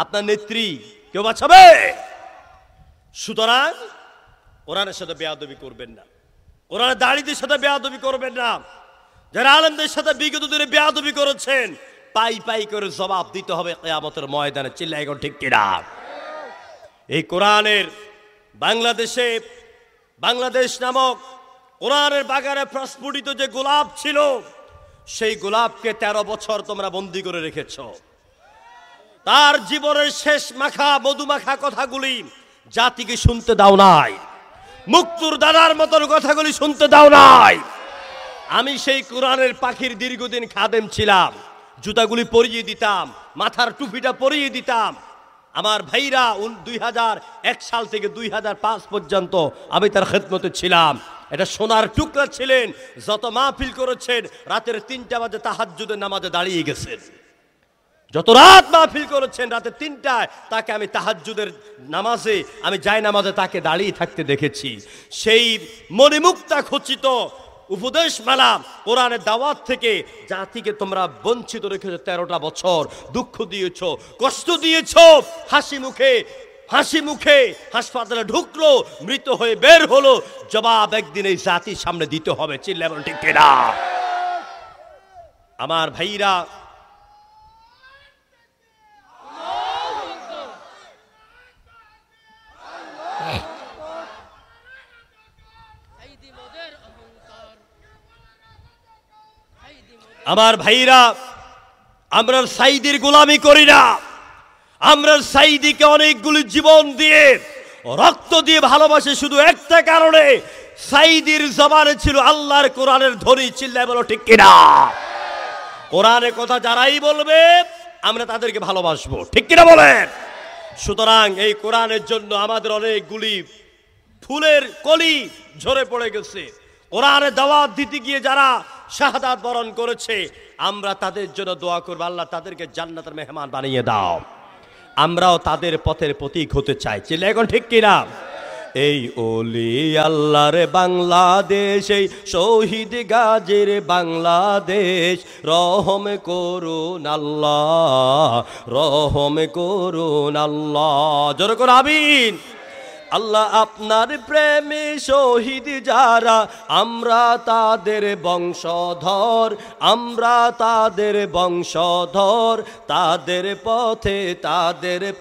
আপনার নেত্রী কেউ বাঁচাবে? সুতরাং কোরআনের সাথে বেয়াদবি করবেন না, কোরআনের দাড়িদের সাথে বেয়াদবি করবেন না। যারা আলেমদের সাথে বিগত দিনে বেয়াদবি করেছেন, পাই পাই করে জবাব দিতে হবে কিয়ামতের ময়দানে। চিল্লায় এখন ঠিক কিনা? এই কোরআনের বাংলাদেশে, বাংলাদেশ নামক কোরআনের বাগানে প্রস্ফুটিত যে গোলাপ ছিল, সেই গোলাপকে 13 বছর তোমরা বন্দী করে রেখেছ। তার জীবনের শেষ মাখা মধুমাখা কথাগুলি জাতিকে শুনতে দাও নাই, মুক্তুর দাদার মতন কথাগুলি শুনতে দাও নাই। আমি সেই কোরআনের পাখির দীর্ঘদিন খাদেম ছিলাম, জুতাগুলি পরিয়ে দিতাম, মাথার টুপিটা পরিয়ে দিতাম। আমার ভাইরা 2001 সাল থেকে 2005 পর্যন্ত আমি তার খেদমতে ছিলাম। এটা সোনার টুকরা ছিলেন। যত মাহফিল করেছেন, রাতের 3টা বাজে তাহাজ্জুদের নামাজে দাঁড়িয়ে গেছেন। যত রাত মাহফিল করেছেন, রাতে 3টায় তাকে আমি তাহাজ্জুদের নামাজে, আমি যায় নামাজে তাকে দাঁড়িয়ে থাকতে দেখেছি। সেই মণিমুক্তা খচিত উপদেশ মালা কোরআনের দাওয়াত থেকে জাতিকে তোমরা বঞ্চিত রেখেছো। 13টা বছর দুঃখ দিয়েছ, কষ্ট দিয়েছ। হাসি মুখে হাসপাতালে ঢুকলো, মৃত হয়ে বের হলো। জবাব একদিন এই জাতির সামনে দিতে হবে। চিল্লায় বলেন ঠিক কিনা? আমার ভাইরা, আমার ভাইরা, আমরা সাইদির গোলামি করি না। আমরা সাইদিকে অনেকগুলি জীবন দিয়ে, রক্ত দিয়ে ভালোবাসি শুধু একটা কারণে, সাইদির জবানে ছিল আল্লাহর কোরআনের ধ্বনি। চিল্লায় বলো ঠিক কিনা? কোরআনের কথা যারাই বলবে, আমরা তাদেরকে ভালোবাসবো। ঠিক কিনা বলেন? সুতরাং এই কোরআনের জন্য আমাদের অনেকগুলি ফুলের কলি ঝরে পড়ে গেছে। কোরআনের দাওয়াত দিতে গিয়ে যারা শাহাদাত বরণ করেছে, আমরা তাদের জন্য দোয়া করব, আল্লাহ তাদেরকে জান্নাতের মেহমান বানিয়ে দাও। আমরাও তাদের পথের প্রতীক হতে চাই। চিল্লা এখন ঠিক কিনা? এই ওলি আল্লাহর বাংলাদেশ, এই শহীদ গাজীর বাংলাদেশ, রহম করুন আল্লাহ, রহম করুন আল্লাহ। জোরে করে আমিন। আল্লাহ আপনার প্রেমে শহীদ যারা, আমরা তাদের বংশধর, আমরা তাদের বংশধর, তাদের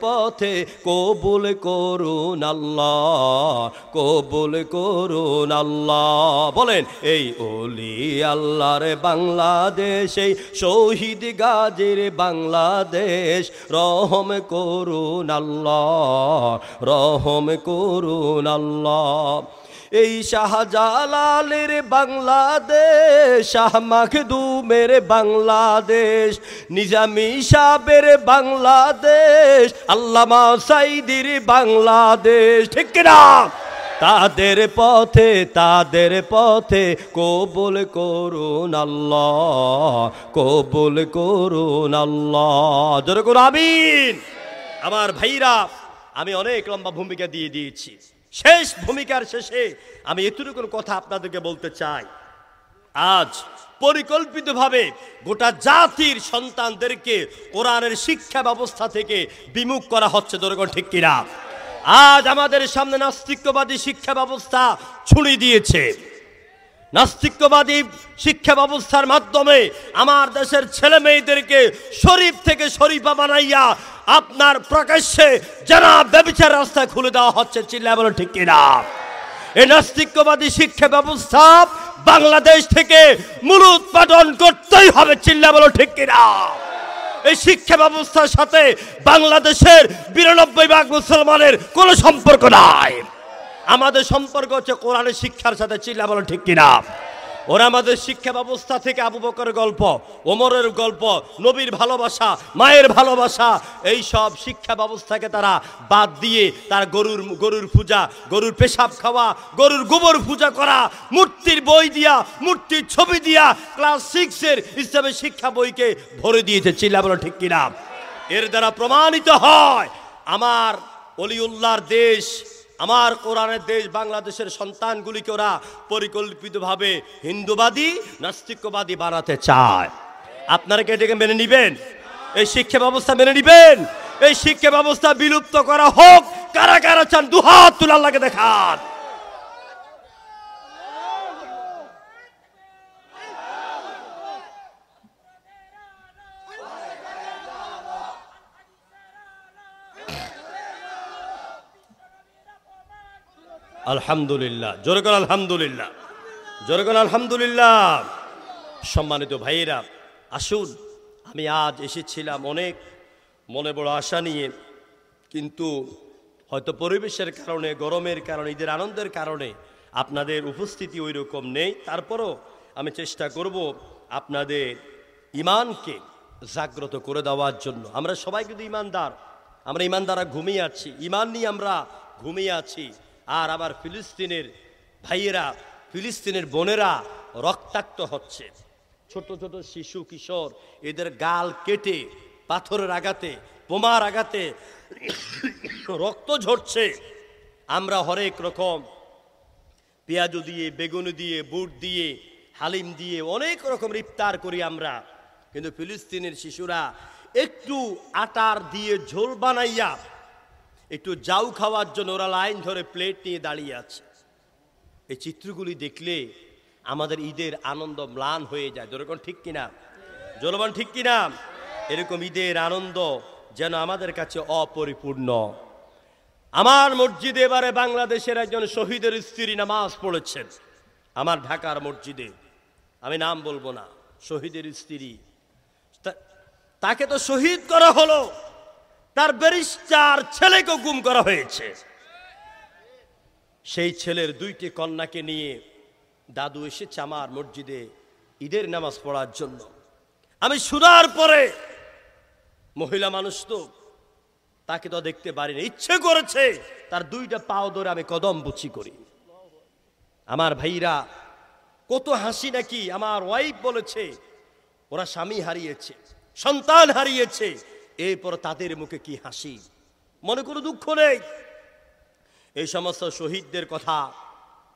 পথে কবুল করুন আল্লাহ, কবুল করুন আল্লাহ। বলেন এই ওলি আল্লাহর বাংলাদেশ, এই শহীদ গাজীর বাংলাদেশ, রহম করুন আল্লাহ, রহম করুন আল্লাহ। এই শাহজালালের বাংলাদেশ, শাহ মাখদুমের বাংলাদেশ, নিজামী সাহেবের বাংলাদেশ, আল্লামা সাইদির বাংলাদেশ, ঠিক কিনা? তাদের পথে কবুল করুন আল্লাহ, কবুল করুন আল্লাহ। জোরে করুন আমিন। আমার ভাইরা, আমি অনেক লম্বা ভূমিকা দিয়ে দিয়েছি। শেষ ভূমিকার শেষে আমি এতটুকু কথা আপনাদেরকে বলতে চাই। আজ পরিকল্পিতভাবে গোটা জাতির সন্তানদেরকে কোরআনের শিক্ষা ব্যবস্থা থেকে বিমুখ করা হচ্ছে, দরকার ঠিক কিনা? আজ আমাদের সামনে নাস্তিক্যবাদী শিক্ষা ব্যবস্থা ছুঁড়ে দিয়েছে। নাস্তিক্যবাদী শিক্ষা ব্যবস্থার মাধ্যমে আমার দেশের ছেলে মেয়েদেরকে শরীফ থেকে শরীফা বানাইয়া আপনার প্রকাশ্যে যারা ব্যভিচার রাস্তা খুলে দেওয়া হচ্ছে, চিল্লায় বলো ঠিক কিনা? এই নাস্তিক্যবাদী শিক্ষা ব্যবস্থা বাংলাদেশ থেকে মূলোৎপাটন করতেই হবে, চিল্লায় বলো ঠিক কিনা? এই শিক্ষা ব্যবস্থার সাথে বাংলাদেশের ৯২% মুসলমানের কোনো সম্পর্ক নাই। আমাদের সম্পর্ক হচ্ছে কোরআনের শিক্ষার সাথে, চিল্লা বলো ঠিক কিনা? ওরা আমাদের শিক্ষা ব্যবস্থা থেকে আবু বকরের গল্প, ওমরের গল্প, নবীর ভালোবাসা, মায়ের ভালোবাসা, এই সব শিক্ষা ব্যবস্থাকে তারা বাদ দিয়ে তার গরুর পূজা, গরুর পেশাব খাওয়া, গরুর গোবর পূজা করা, মূর্তির বই দিয়া, মূর্তির ছবি দিয়া ক্লাস 6-এর ইসলামের শিক্ষা বইকে ভরে দিয়েছে, চিল্লা বলো ঠিক কিনা? এর দ্বারা প্রমাণিত হয় আমার ওলিউল্লাহর দেশ, আমার কোরআনের দেশ বাংলাদেশের সন্তানগুলিকে ওরা পরিকল্পিতভাবে হিন্দুবাদী, নাস্তিক্যবাদী বানাতে চায়। আপনারা কি এটাকে মেনে নিবেন? এই শিক্ষা ব্যবস্থা মেনে নিবেন? এই শিক্ষা ব্যবস্থা বিলুপ্ত করা হোক। কারা কারা চান দুহাত তুলে আল্লাহকে দেখান। আলহামদুলিল্লাহ, জোরে করে আলহামদুলিল্লাহ, জোরে করে আলহামদুলিল্লাহ। সম্মানিত ভাইয়েরা, আসুন, আমি আজ এসেছিলাম অনেক মনে বড় আশা নিয়ে, কিন্তু হয়তো পরিবেশের কারণে, গরমের কারণে, ঈদের আনন্দের কারণে আপনাদের উপস্থিতি ওই রকম নেই। তারপরও আমি চেষ্টা করব আপনাদের ইমানকে জাগ্রত করে দেওয়ার জন্য। আমরা সবাই কিন্তু ইমানদার, আমরা ইমানদাররা ঘুমিয়ে আছি, ইমান নিয়ে আমরা ঘুমিয়ে আছি। আর আবার ফিলিস্তিনের ভাইয়েরা, ফিলিস্তিনের বোনেরা রক্তাক্ত হচ্ছে, ছোট ছোট শিশু কিশোর, এদের গাল কেটে পাথরের আঘাতে, বোমার আঘাতে রক্ত ঝরছে। আমরা হরেক রকম পেঁয়াজু দিয়ে, বেগুন দিয়ে, বুট দিয়ে, হালিম দিয়ে অনেক রকম ইফতার করি আমরা, কিন্তু ফিলিস্তিনের শিশুরা একটু আটার দিয়ে ঝোল বানাইয়া একটু জাউ খাওয়ার জন্য ওরা লাইন ধরে প্লেট নিয়ে দাঁড়িয়ে আছে। এই চিত্রগুলি দেখলে আমাদের ঈদের আনন্দ ম্লান হয়ে যায়। যেরকম ঠিক কিনা? জলবান ঠিক কিনা? এরকম ঈদের আনন্দ যেন আমাদের কাছে অপরিপূর্ণ। আমার মসজিদে এবারে বাংলাদেশের একজন শহীদের স্ত্রী নামাজ পড়েছেন, আমার ঢাকার মসজিদে, আমি নাম বলবো না, শহীদের স্ত্রী। তাকে তো শহীদ করা হলো, তার ব্যারিস্টার ছেলেকে গুম করা হয়েছে। সেই ছেলের 2টি কন্যাকে নিয়ে দাদু এসেছে আমার মসজিদে ঈদের নামাজ পড়ার জন্য। আমি শোনার পরে, মহিলা মানুষ তো, তাকে তো দেখতে পারিনি, ইচ্ছে করেছে তার 2টা পাও ধরে আমি কদম বুচি করি। আমার ভাইরা, কত হাসি নাকি! আমার ওয়াইফ বলেছে ওরা স্বামী হারিয়েছে, সন্তান হারিয়েছে, এরপর তাদের মুখে কি হাসি, মনে কোনো দুঃখ নেই। এই সমস্ত শহীদদের কথা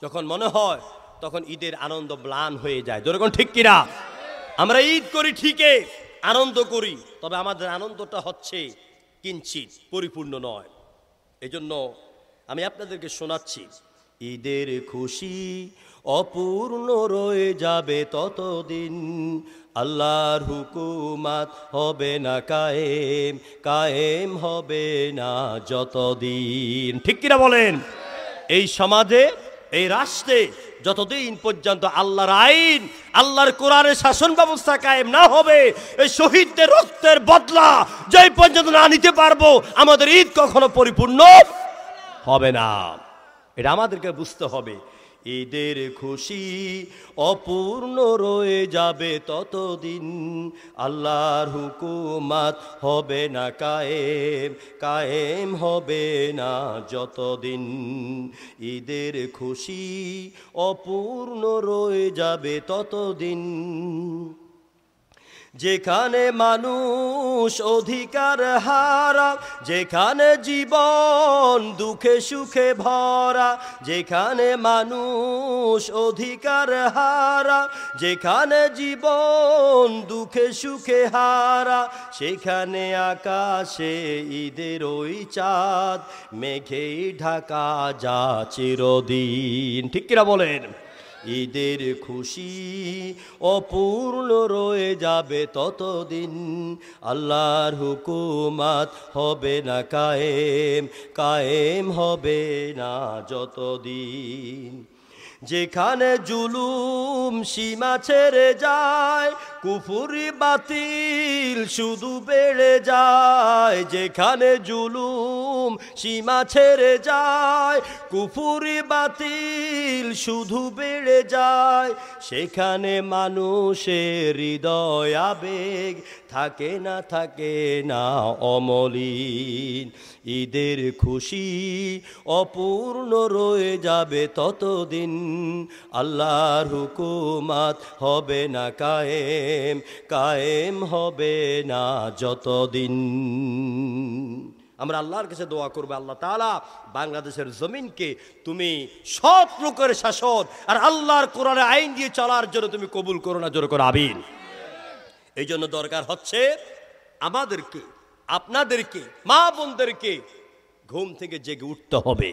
যখন মনে হয় তখন ঈদের আনন্দ ম্লান হয়ে যায়। যখন ঠিক কিনা? আমরা ঈদ করি ঠিকই, আনন্দ করি, তবে আমাদের আনন্দটা হচ্ছে কিঞ্চিত, পরিপূর্ণ নয়। এজন্য আমি আপনাদেরকে শোনাচ্ছি। ঈদের খুশি অপূর্ণ রয়ে যাবে ততদিন, আল্লাহর হুকুমাত হবে না কায়েম, কায়েম হবে না যতদিন। ঠিক কিনা বলেন? এই সমাজে, এই রাষ্ট্রে যতদিন পর্যন্ত আল্লাহর আইন, আল্লাহর কোরআনের শাসন ব্যবস্থা কায়েম না হবে, এই শহীদদের রক্তের বদলা যেই পর্যন্ত না নিতে পারবো, আমাদের ঈদ কখনো পরিপূর্ণ হবে না। এটা আমাদেরকে বুঝতে হবে। ঈদের খুশি অপূর্ণ রয়ে যাবে ততদিন, আল্লাহর হুকুমাত হবে না কায়েম, কায়েম হবে না যতদিন। ঈদের খুশি অপূর্ণ রয়ে যাবে ততদিন, যেখানে মানুষ অধিকার হারা, যেখানে জীবন দুঃখে সুখে ভরা, যেখানে মানুষ অধিকার হারা, যেখানে জীবন দুঃখে সুখে হারা, সেখানে আকাশে ঈদের ওই চাঁদ মেঘেই ঢাকা যা চিরদিন। ঠিক কিনা বলেন? ঈদের খুশি অপূর্ণ রয়ে যাবে ততদিন, আল্লাহর হুকুমাত হবে না কায়েম, কায়েম হবে না যতদিন। যেখানে জুলুম সীমা ছেড়ে যায়, কুফরি বাতিল শুধু বেড়ে যায়, যেখানে জুলুম সীমা ছেড়ে যায়, কুফরি বাতিল শুধু বেড়ে যায়, সেখানে মানুষের হৃদয় আবেগ থাকে না, থাকে না অমলিন। ঈদের খুশি অপূর্ণ রয়ে যাবে ততদিন, আল্লাহর হুকুমাত হবে না কায়েম, কায়েম হবে না যতদিন। আমরা আল্লাহর কাছে দোয়া করবো, আল্লাহ তাআলা বাংলাদেশের জমিনকে তুমি সৎ লোকের শাসন আর আল্লাহর কোরআনের আইন দিয়ে চলার জন্য তুমি কবুল করো না, জোরে করে আমিন। এই জন্য দরকার হচ্ছে আমাদেরকে, আপনাদেরকে, মা বোনদেরকে ঘুম থেকে জেগে উঠতে হবে।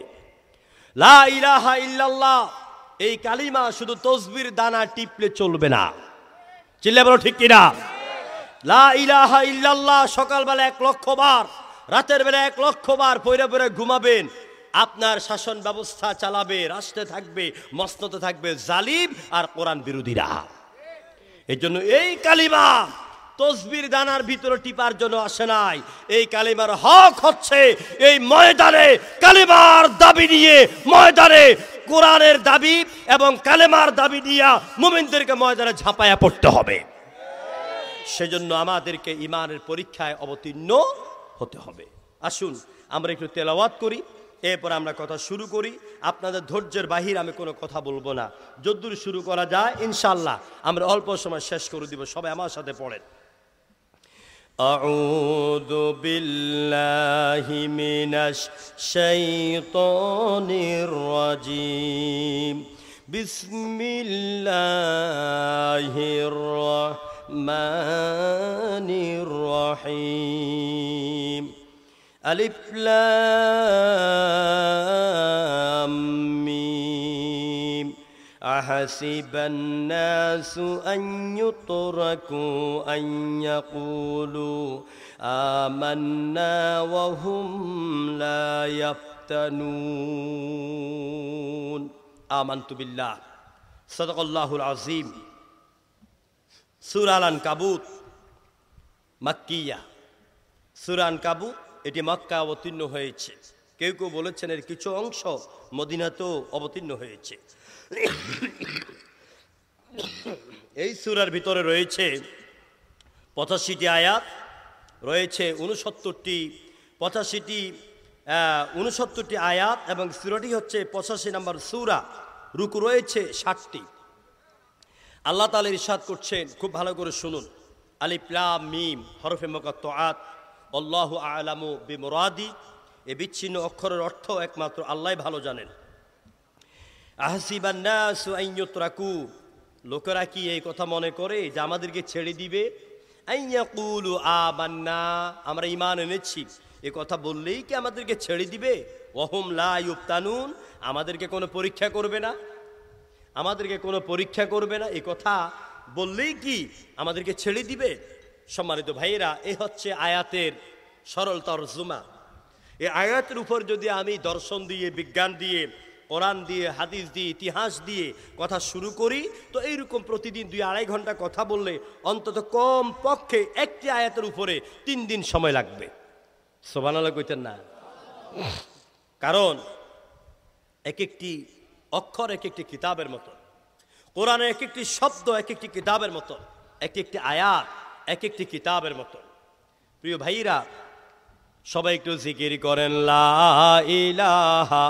লা ইলাহা ইল্লাল্লাহ এই কালিমা শুধু তসবির দানা টিপলে চলবে না। চিল্লা বলো ঠিক কিনা? লা ইলাহা ইল্লাল্লাহ সকালবেলা 1 লক্ষ বার, রাতের বেলা 1 লক্ষ বার পয়রা পয়রা ঘুমাবেন। আপনার শাসন ব্যবস্থা চালাবে, রাষ্ট্রে থাকবে, মসনদে থাকবে জালিম আর কোরআন বিরোধীরা। এই জন্য এই কালিমা তসবির দানার ভিতরে টিপার জন্য আসে নাই। এই কালিমার হক হচ্ছে এই ময়দানে কালিমার দাবি নিয়ে, ময়দানে কোরআনের দাবি এবং কালিমার দাবি নিয়ে মুমিনদেরকে ময়দানে ঝাঁপায়া পড়তে হবে। সেজন্য আমাদেরকে ইমানের পরীক্ষায় অবতীর্ণ হতে হবে। আসুন আমরা একটু তেলাওয়াত করি, এরপর আমরা কথা শুরু করি। আপনাদের ধৈর্যের বাহির আমি কোনো কথা বলবো না। যদ্দূর শুরু করা যায় ইনশাআল্লাহ আমরা অল্প সময় শেষ করে দিব। সবাই আমার সাথে পড়েন। আউযু বিল্লাহি মিনাশ শাইতানির রাজিম। বিসমিল্লাহির রাহমানির রহিম। আলিফ লাম মিম। আহাসিবান নাসু আন ইউতরাকু আন ইয়াকুলু আমান্না ওয়া হুম লা ইফতানুন। আমানতু বিল্লাহ। সাদাকাল্লাহুল আযীম। সূরা আল-আনকাবুত মাক্কিয়া। সূরা আনকাবুত এটি মক্কা অবতীর্ণ হয়েছে। কেউ কেউ বলেছেন এর কিছু অংশ মদিনাতেও অবতীর্ণ হয়েছে। এই সূরার ভিতরে রয়েছে 85টি আয়াত, রয়েছে 69টি আয়াত এবং সূরাটি হচ্ছে 85 নম্বর সূরা। রুকু রয়েছে 60টি। আল্লাহ তাআলা ইরশাদ করছেন, খুব ভালো করে শুনুন। আলিফ লাম মিম হরফে মুকাত্তাআত, আল্লাহু আ'লামু বিমুরাদি। এই বিচ্ছিন্ন অক্ষরের অর্থ একমাত্র আল্লাহই ভালো জানেন। আহসিবান নাসু আন ইউতরাকু, লোকেরা কি এই কথা মনে করে যে আমাদেরকে ছেড়ে দিবে? আন ইয়াকুলু আমান্না, আমরা ঈমান এনেছি, এই কথা বললেই কি আমাদেরকে ছেড়ে দিবে? ওয়াহুম লা ইউফতানুন, আমাদেরকে কোনো পরীক্ষা করবে না, আমাদেরকে কোনো পরীক্ষা করবে না, এই কথা বললেই কি আমাদেরকে ছেড়ে দিবে? সম্মানিত ভাইয়েরা, এই হচ্ছে আয়াতের সরল তরজমা। এই আয়াতের উপর যদি আমি দর্শন দিয়ে, বিজ্ঞান দিয়ে, কোরআন দিয়ে, হাদিস দিয়ে, ইতিহাস দিয়ে কথা শুরু করি, তো এইরকম প্রতিদিন 2-2.5 ঘন্টা কথা বললে অন্তত কম পক্ষে একটি আয়াতের উপরে 3 দিন সময় লাগবে। সুবহানাল্লাহ কইতেন না? কারণ এক একটি অক্ষর এক একটি কিতাবের মতো, কোরআনের এক একটি শব্দ এক একটি কিতাবের মতো, এক একটি আয়াত এক একটি কিতাবের মতো। প্রিয় ভাইরা, সবাই একটু জিকির করেন লা ইলাহা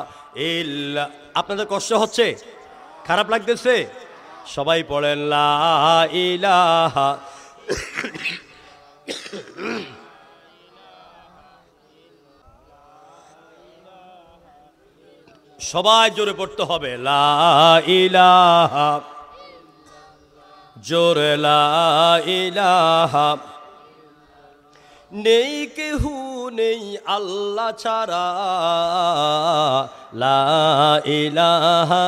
ইল্লা। আপনাদের কষ্ট হচ্ছে, খারাপ লাগতেছে? সবাই পড়েন লা ইলাহা। সবাই জোরে পড়তে হবে লা ইলাহা, জোরে লা ইলাহা। নেই কেহু নেই আল্লাহ ছাড়া, লা ইলাহা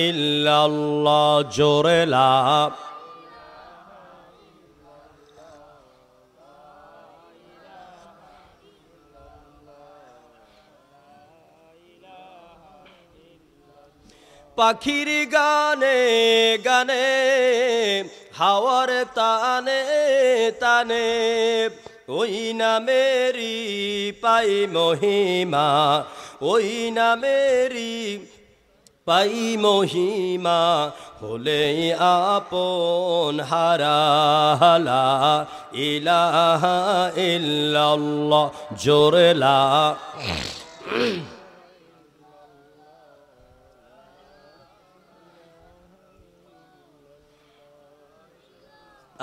ইল্লাল্লাহ, জোরে লা। পাখির গানে গানে, হাওয়ার তানে তানে, ওই নামেরি পাই মহিমা, ওই নামেরি পাই মহিমা, হলে আপন হারালা ইলাহা ইল্লাল্লাহ, জোরে লা।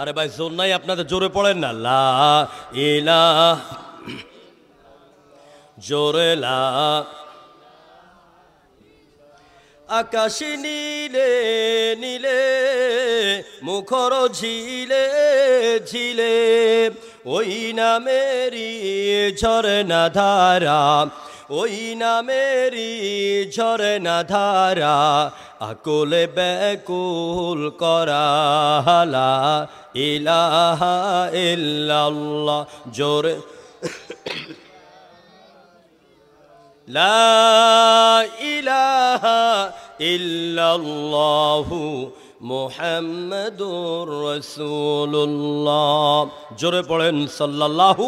আরে ভাই জোর নাই আপনাদের, জোরে পড়েন না লা ইলাহা, জোরে লা। আকাশ নীলে নীলে, মুখর ঝিলে ঝিলে, ওই নামেরি ঝরনা ধারা, ওই নামেরি ঝরনা ধারা, আকুলে ব্যাকুল করা লা ইলাহা ইল্লাল্লাহ, জোরে লা ইলাহা ইল্লাল্লাহু মুহাম্মাদুর রাসূলুল্লাহ, জোরে পড়েন সাল্লাল্লাহু।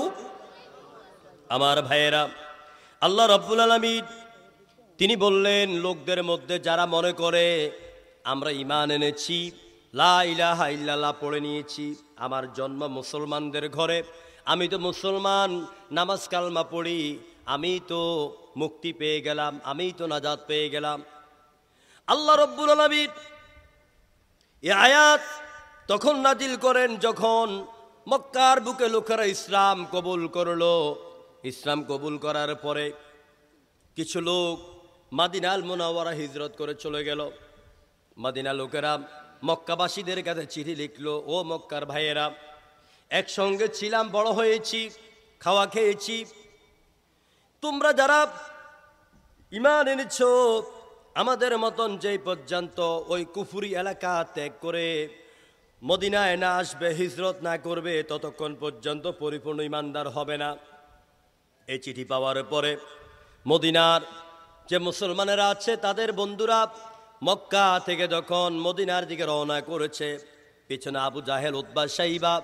আমার ভাইয়েরা, আল্লাহ রাব্বুল আলামিন তিনি বললেন, লোকদের মধ্যে যারা মনে করে আমরা ঈমান এনেছি, লা ইলাহা ইল্লাল্লাহ পড়ে নিয়েছি, আমার জন্ম মুসলমানদের ঘরে, আমি তো মুসলমান, নামাজ কালমা পড়ি, আমি তো মুক্তি পেয়ে গেলাম, আমি তো নাজাত পেয়ে গেলাম। আল্লাহ রাব্বুল আলামিন এই আয়াত তখন নাজিল করেন যখন মক্কার বুকে লোকেরা ইসলাম কবুল করলো। ইসলাম কবুল করার পরে কিছু লোক মদিনাল মুনাওয়ারা হিজরত করে চলে গেল। মদিনা লোকেরা মক্কাবাসীদের কাছে চিঠি লিখলো, ও মক্কার ভাইয়েরা, একসঙ্গে ছিলাম, বড় হয়েছি, খাওয়া খেয়েছি, তোমরা যারা ঈমান এনেছ, আমাদের মতন যেই পর্যন্ত ওই কুফরি এলাকা ত্যাগ করে মদিনায় না আসবে, হিজরত না করবে, ততক্ষণ পর্যন্ত পরিপূর্ণ ঈমানদার হবে না। এই চিঠি পাওয়ার পরে মদিনার যে মুসলমানেরা আছে তাদের বন্ধুরা মক্কা থেকে যখন মদিনার দিকে রওনা করেছে, পিছনে আবু জাহেল, উতবা, সাইবা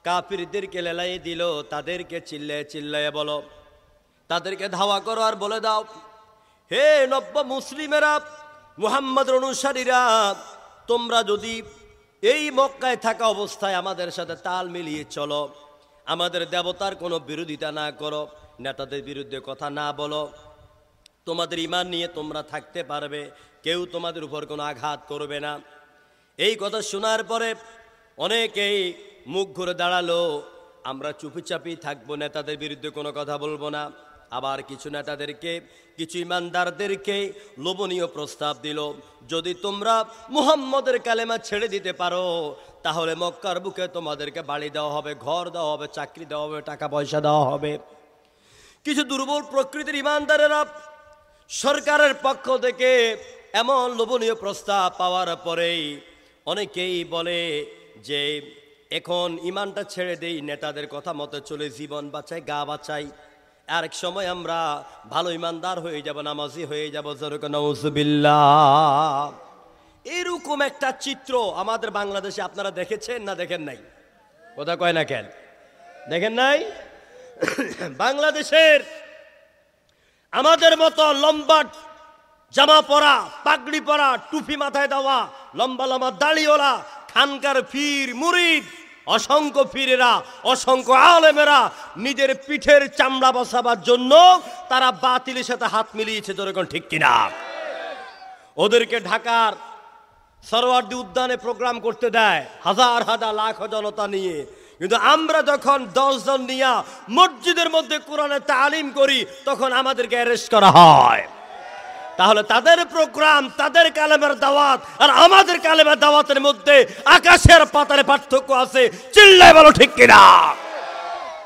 কাফিরদেরকে লেলাই দিল, তাদেরকে চিল্লায়ে চিল্লায়ে বলো, তাদেরকে ধাওয়া করো আর বলে দাও, হে নব্য মুসলিমেরা, মুহাম্মদের অনুসারীরা, তোমরা যদি এই মক্কায় থাকা অবস্থায় আমাদের সাথে তাল মিলিয়ে চলো, আমাদের দেবতার কোনো বিরোধিতা না করো, নেতাদের বিরুদ্ধে কথা না বলো, তোমাদের ঈমান নিয়ে তোমরা থাকতে পারবে, কেউ তোমাদের উপর কোনো আঘাত করবে না। এই কথা শোনার পরে অনেকেই মুখ ঘুরে দাঁড়ালো, আমরা চুপিচাপি থাকবো, নেতাদের বিরুদ্ধে কোনো কথা বলবো না। আবার কিছু নেতাদেরকে, কিছু ইমানদারদেরকে লোভনীয় প্রস্তাব দিল, যদি তোমরা মুহাম্মদের কালেমা ছেড়ে দিতে পারো, তাহলে মক্কার বুকে তোমাদেরকে বাড়ি দেওয়া হবে, ঘর দেওয়া হবে, চাকরি দেওয়া হবে, টাকা পয়সা দেওয়া হবে। কিছু দুর্বল প্রকৃতির ইমানদারেরা সরকারের পক্ষ থেকে এমন লোভনীয় প্রস্তাব পাওয়ার পরেই অনেকেই বলে যে এখন ইমানটা ছেড়ে দেই, নেতাদের কথা মতো চলে জীবন বাঁচাই, গা বাঁচাই, আর এক সময় আমরা ভালো ইমানদার হয়ে যাব, নামাজি হয়ে যাব। নাউজুবিল্লাহ। এরকম একটা চিত্র আমাদের বাংলাদেশে আপনারা দেখেছেন না দেখেন নাই? কথা কয় না কেন? দেখেন নাই? বাংলাদেশের আমাদের মতো লম্বা জামা পরা, পাগড়ি পরা, টুপি মাথায় দেওয়া, লম্বা লম্বা দাড়িওয়ালা খানকার পীর মুরিদ, অসংখ্য পীরেরা, অসংখ্য আলেমেরা নিজের পিঠের চামড়া বসাবার জন্য তারা বাতিলের সাথে হাত মিলিয়েছে। যেরকম ঠিক কিনা? ওদেরকে ঢাকার সরোয়ার্দী উদ্যানে প্রোগ্রাম করতে দেয় হাজার হাজার লাখ জনতা নিয়ে, কিন্তু আমরা যখন 10 জন নিয়ে মসজিদের মধ্যে কোরআনের তালিম করি তখন আমাদেরকে অ্যারেস্ট করা হয়। তাহলে তাদের প্রোগ্রাম, তাদের কালেমার দাওয়াত আর আমাদের কালেমার দাওয়াতের মধ্যে আকাশের পাতালে পার্থক্য আছে। চিল্লায় বলো ঠিক কিনা?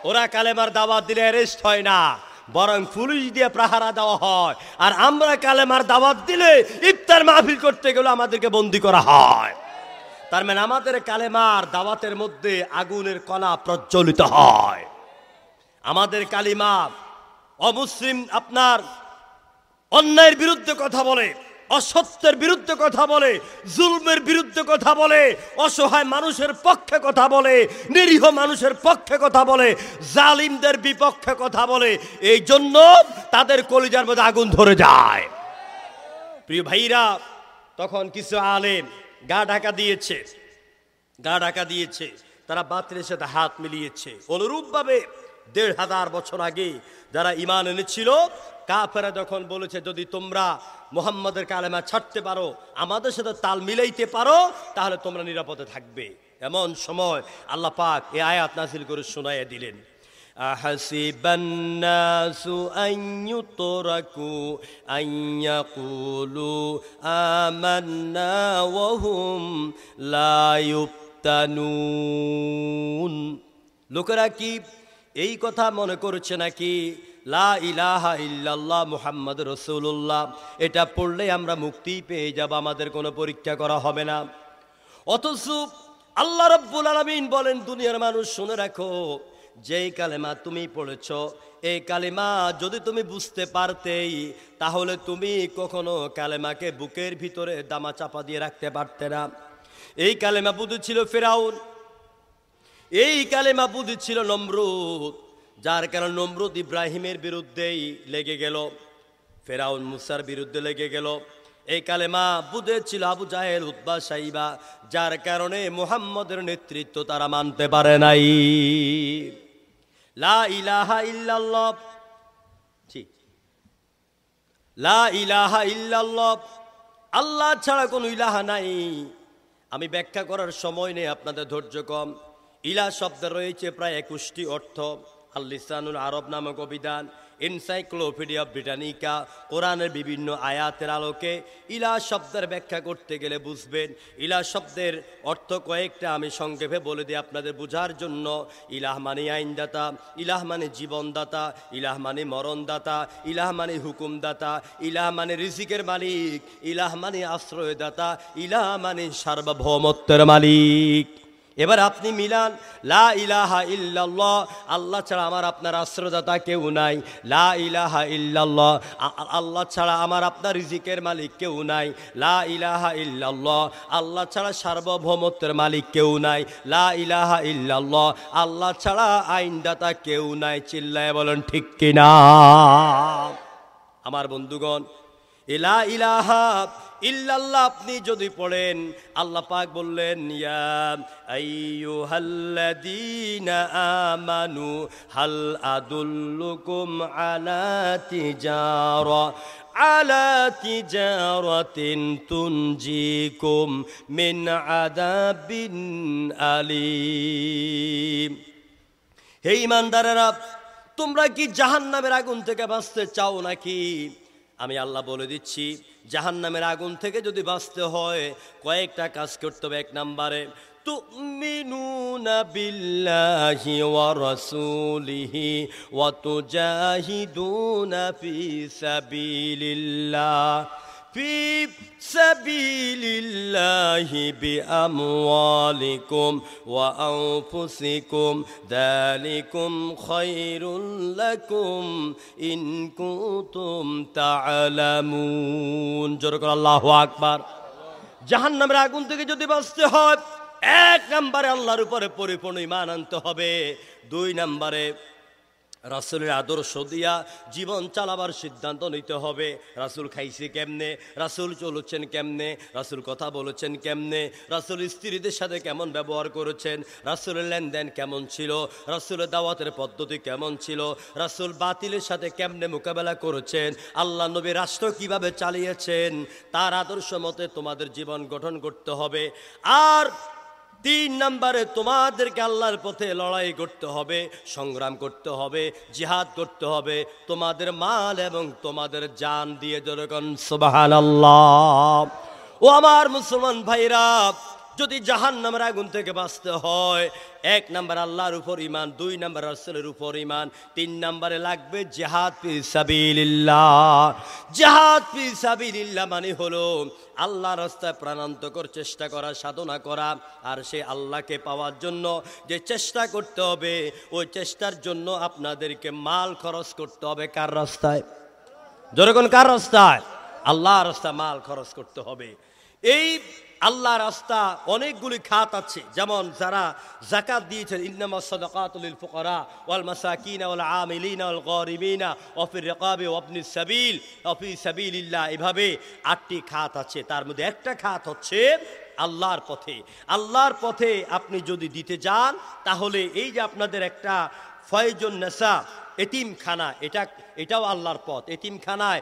ওরা কালেমার দাওয়াত দিলে অ্যারেস্ট হয় না, বরং পুলিশ দিয়ে প্রহারা দেওয়া হয়, আর আমরা কালেমার দাওয়াত দিলে ইফতার মাহফিল করতে গেলে আমাদেরকে বন্দী করা হয়। তার মানে আমাদের কালেমার দাওয়াতের মধ্যে আগুনের কণা প্রজ্বলিত হয়। আমাদের কালিমা অমুসলিম আপনার অন্যায়ের বিরুদ্ধে কথা বলে, অসত্যের বিরুদ্ধে কথা বলে, জুলমের বিরুদ্ধে কথা বলে, অসহায় মানুষের পক্ষে কথা বলে, নিরীহ মানুষের পক্ষে কথা বলে, জালিমদের বিপক্ষে কথা বলে। এই জন্য তাদের কলিজার মধ্যে আগুন ধরে যায়। প্রিয় ভাইরা, তখন কিছু আলেম গা ঢাকা দিয়েছে, তারা বাতিলের সাথে হাত মিলিয়েছে। অনুরূপভাবে 1500 বছর আগে যারা ঈমান এনেছিল, কাফেররা যখন বলেছে যদি তোমরা মুহাম্মাদের কালেমা ছাড়তে পারো, আমাদের সাথে তাল মিলাইতে পারো, তাহলে তোমরা নিরাপদে থাকবে। এমন সময় আল্লাহ পাক এই আয়াত নাযিল করে শোনাইয়া দিলেন, আহাসিবান নাসু আন ইউতরাকু আন ইয়াকুলু আমান্না ওয়া হুম লা ইফতানুন। লোকেরা কি এই কথা মনে করছে নাকি লা ইলাহা ইল্লাল্লাহ মুহাম্মাদুর রাসূলুল্লাহ এটা পড়লে আমরা মুক্তি পেয়ে যাব, আমাদের কোনো পরীক্ষা করা হবে না? অথচ আল্লাহ রাব্বুল আলামিন বলেন, দুনিয়ার মানুষ শুনে রাখো, যেই কালেমা তুমি পড়েছ এই কালেমা যদি তুমি বুঝতে পারতেই, তাহলে তুমি কখনো কালেমাকে বুকের ভিতরে দামা চাপা দিয়ে রাখতে পারতে না। এই কালেমা বুঝেছিল ফিরাউন, এই কালেমা বুঝেছিল নমরুদ, যার কারণে নমরুদ ইব্রাহিমের বিরুদ্ধেই লেগে গেল, ফেরাউন মুসার বিরুদ্ধে লেগে গেল। এই কালেমা বুঝেছিল আবু জাহেল, উতবা, সাইবা, যার কারণে মুহাম্মদের নেতৃত্ব তারা মানতে পারে নাই। লা ইলাহা ইল্লাল্লাহ, লা ইলাহা ইল্লাল্লাহ, আল্লাহ ছাড়া কোনো ইলাহা নাই। আমি ব্যাখ্যা করার সময় নেই, আপনাদের ধৈর্য কম। ইলাহ শব্দের রয়েছে প্রায় 21টি অর্থ। আল লিসানুল আরব নামক অভিধান, এনসাইক্লোপিডিয়া ব্রিটানিকা, কোরআনের বিভিন্ন আয়াতের আলোকে ইলাহ শব্দের ব্যাখ্যা করতে গেলে বুঝবেন। ইলাহ শব্দের অর্থ কয়েকটা, আমি সংক্ষেপে বলে দিই আপনাদের বোঝার জন্য। ইলাহ মানে আইনদাতা, ইলাহ মানে জীবনদাতা, ইলাহ মানে মরণদাতা, ইলাহ মানে হুকুমদাতা, ইলাহ মানে রিজিকের মালিক, ইলাহ মানে আশ্রয়দাতা, ইলাহ মানে সার্বভৌমত্বের মালিক। এবার আপনি মিলান, লা ইলাহা ইল্লাল্লাহ, আল্লাহ ছাড়া আমার আপনার আশ্রয়দাতা কেউ নাই। লা ইলাহা ইল্লাল্লাহ, আল্লাহ ছাড়া আমার আপনার রিজিকের মালিক কেউ নাই। লা ইলাহা ইল্লাল্লাহ, আল্লাহ ছাড়া সার্বভৌমত্বের মালিক কেউ নাই। লা ইলাহা ইল্লাল্লাহ, আল্লাহ ছাড়া আইনদাতা কেউ নাই। চিল্লায় বলেন ঠিক কিনা? আমার বন্ধুগণ, লা ইলাহা ইল্লাল্লাহ আপনি যদি পড়েন, আল্লাহ পাক বললেন, ইয়া আইয়ুহাল্লাযীনা আমানু হাল আদুল্লুকুম আলা তিজারাতিন তুনজিকুম মিন আযাবিন আলীম। হে ঈমানদারেরা, তোমরা কি জাহান্নামের আগুন থেকে বাঁচতে চাও নাকি? আমি আল্লাহ বলে দিচ্ছি, জাহান্নামের আগুন থেকে যদি বাঁচতে হয় কয়েকটা কাজ করতে হবে। 1 নম্বরে تؤمنون بالله ورسوله وتجاهدون في سبيل الله بأموالكم وأنفسكم ذلكم خير لكم إن كنتم تعلمون جركم الله أكبر জাহান্নামের আগুন থেকে যদি বাঁচতে হয় এক নম্বরে আল্লাহর উপরে পরিপূর্ণ ঈমান আনতে হবে, দুই নম্বরে রাসূলের আদর্শ দিয়া জীবন চালাবার সিদ্ধান্ত নিতে হবে। রাসূল খাইছে কেমনে, রাসূল চলেছেন কেমনে, রাসূল কথা বলেছেন কেমনে, রাসূল স্ত্রীদের সাথে কেমন ব্যবহার করেছেন, রাসূলের লেনদেন কেমন ছিল, রাসূলের দাওয়াতের পদ্ধতি কেমন ছিল, রাসূল বাতিলের সাথে কেমনে মোকাবেলা করেছেন, আল্লাহ নবী রাষ্ট্র কিভাবে চালিয়েছেন, তার আদর্শ মতে তোমাদের জীবন গঠন করতে হবে। আর তিন নম্বরে তোমাদেরকে আল্লাহর পথে লড়াই করতে হবে, সংগ্রাম করতে হবে, জিহাদ করতে হবে, তোমাদের মাল এবং তোমাদের জান দিয়ে। যেরকম সুবহানাল্লাহ। ও আমার মুসলমান ভাইরা, যদি জাহান্নামের আগুন থেকে বাঁচতে হয় এক নম্বর আল্লাহর উপর ঈমান, দুই নম্বর রাসূলের উপর ঈমান, তিন নম্বরে লাগবে জিহাদ ফি সাবিলিল্লাহ। জিহাদ ফি সাবিলিল্লাহ মানে হলো আল্লাহর রাস্তায় প্রাণান্তকর চেষ্টা করা, সাধনা করা। আর সে আল্লাহকে পাওয়ার জন্য যে চেষ্টা করতে হবে, ওই চেষ্টার জন্য আপনাদেরকে মাল খরচ করতে হবে। কার রাস্তায়? যেরকম কার রাস্তায়? আল্লাহর রাস্তায় মাল খরচ করতে হবে। এই আল্লাহর রাস্তা অনেকগুলি খাত আছে, যেমন যারা যাকাত দিয়েছেন, ইন্নামাস সাদাকাতু লিল ফুকারা ওয়াল মাসাকিন ওয়াল আমিলিনা ওয়াল গারিমিনা ওয়া ফির রিকাবি ওয়া ইবনিস সাবিল ওয়া ফি সাবিলিল্লাহ। এভাবে 8টি খাত আছে। তার মধ্যে একটা খাত হচ্ছে আল্লাহর পথে। আল্লাহর পথে আপনি যদি দিতে যান, তাহলে এই যে আপনাদের একটা ফয়জুন নেসা এতিমখানা, এটাও আল্লাহর পথ। এতিমখানায়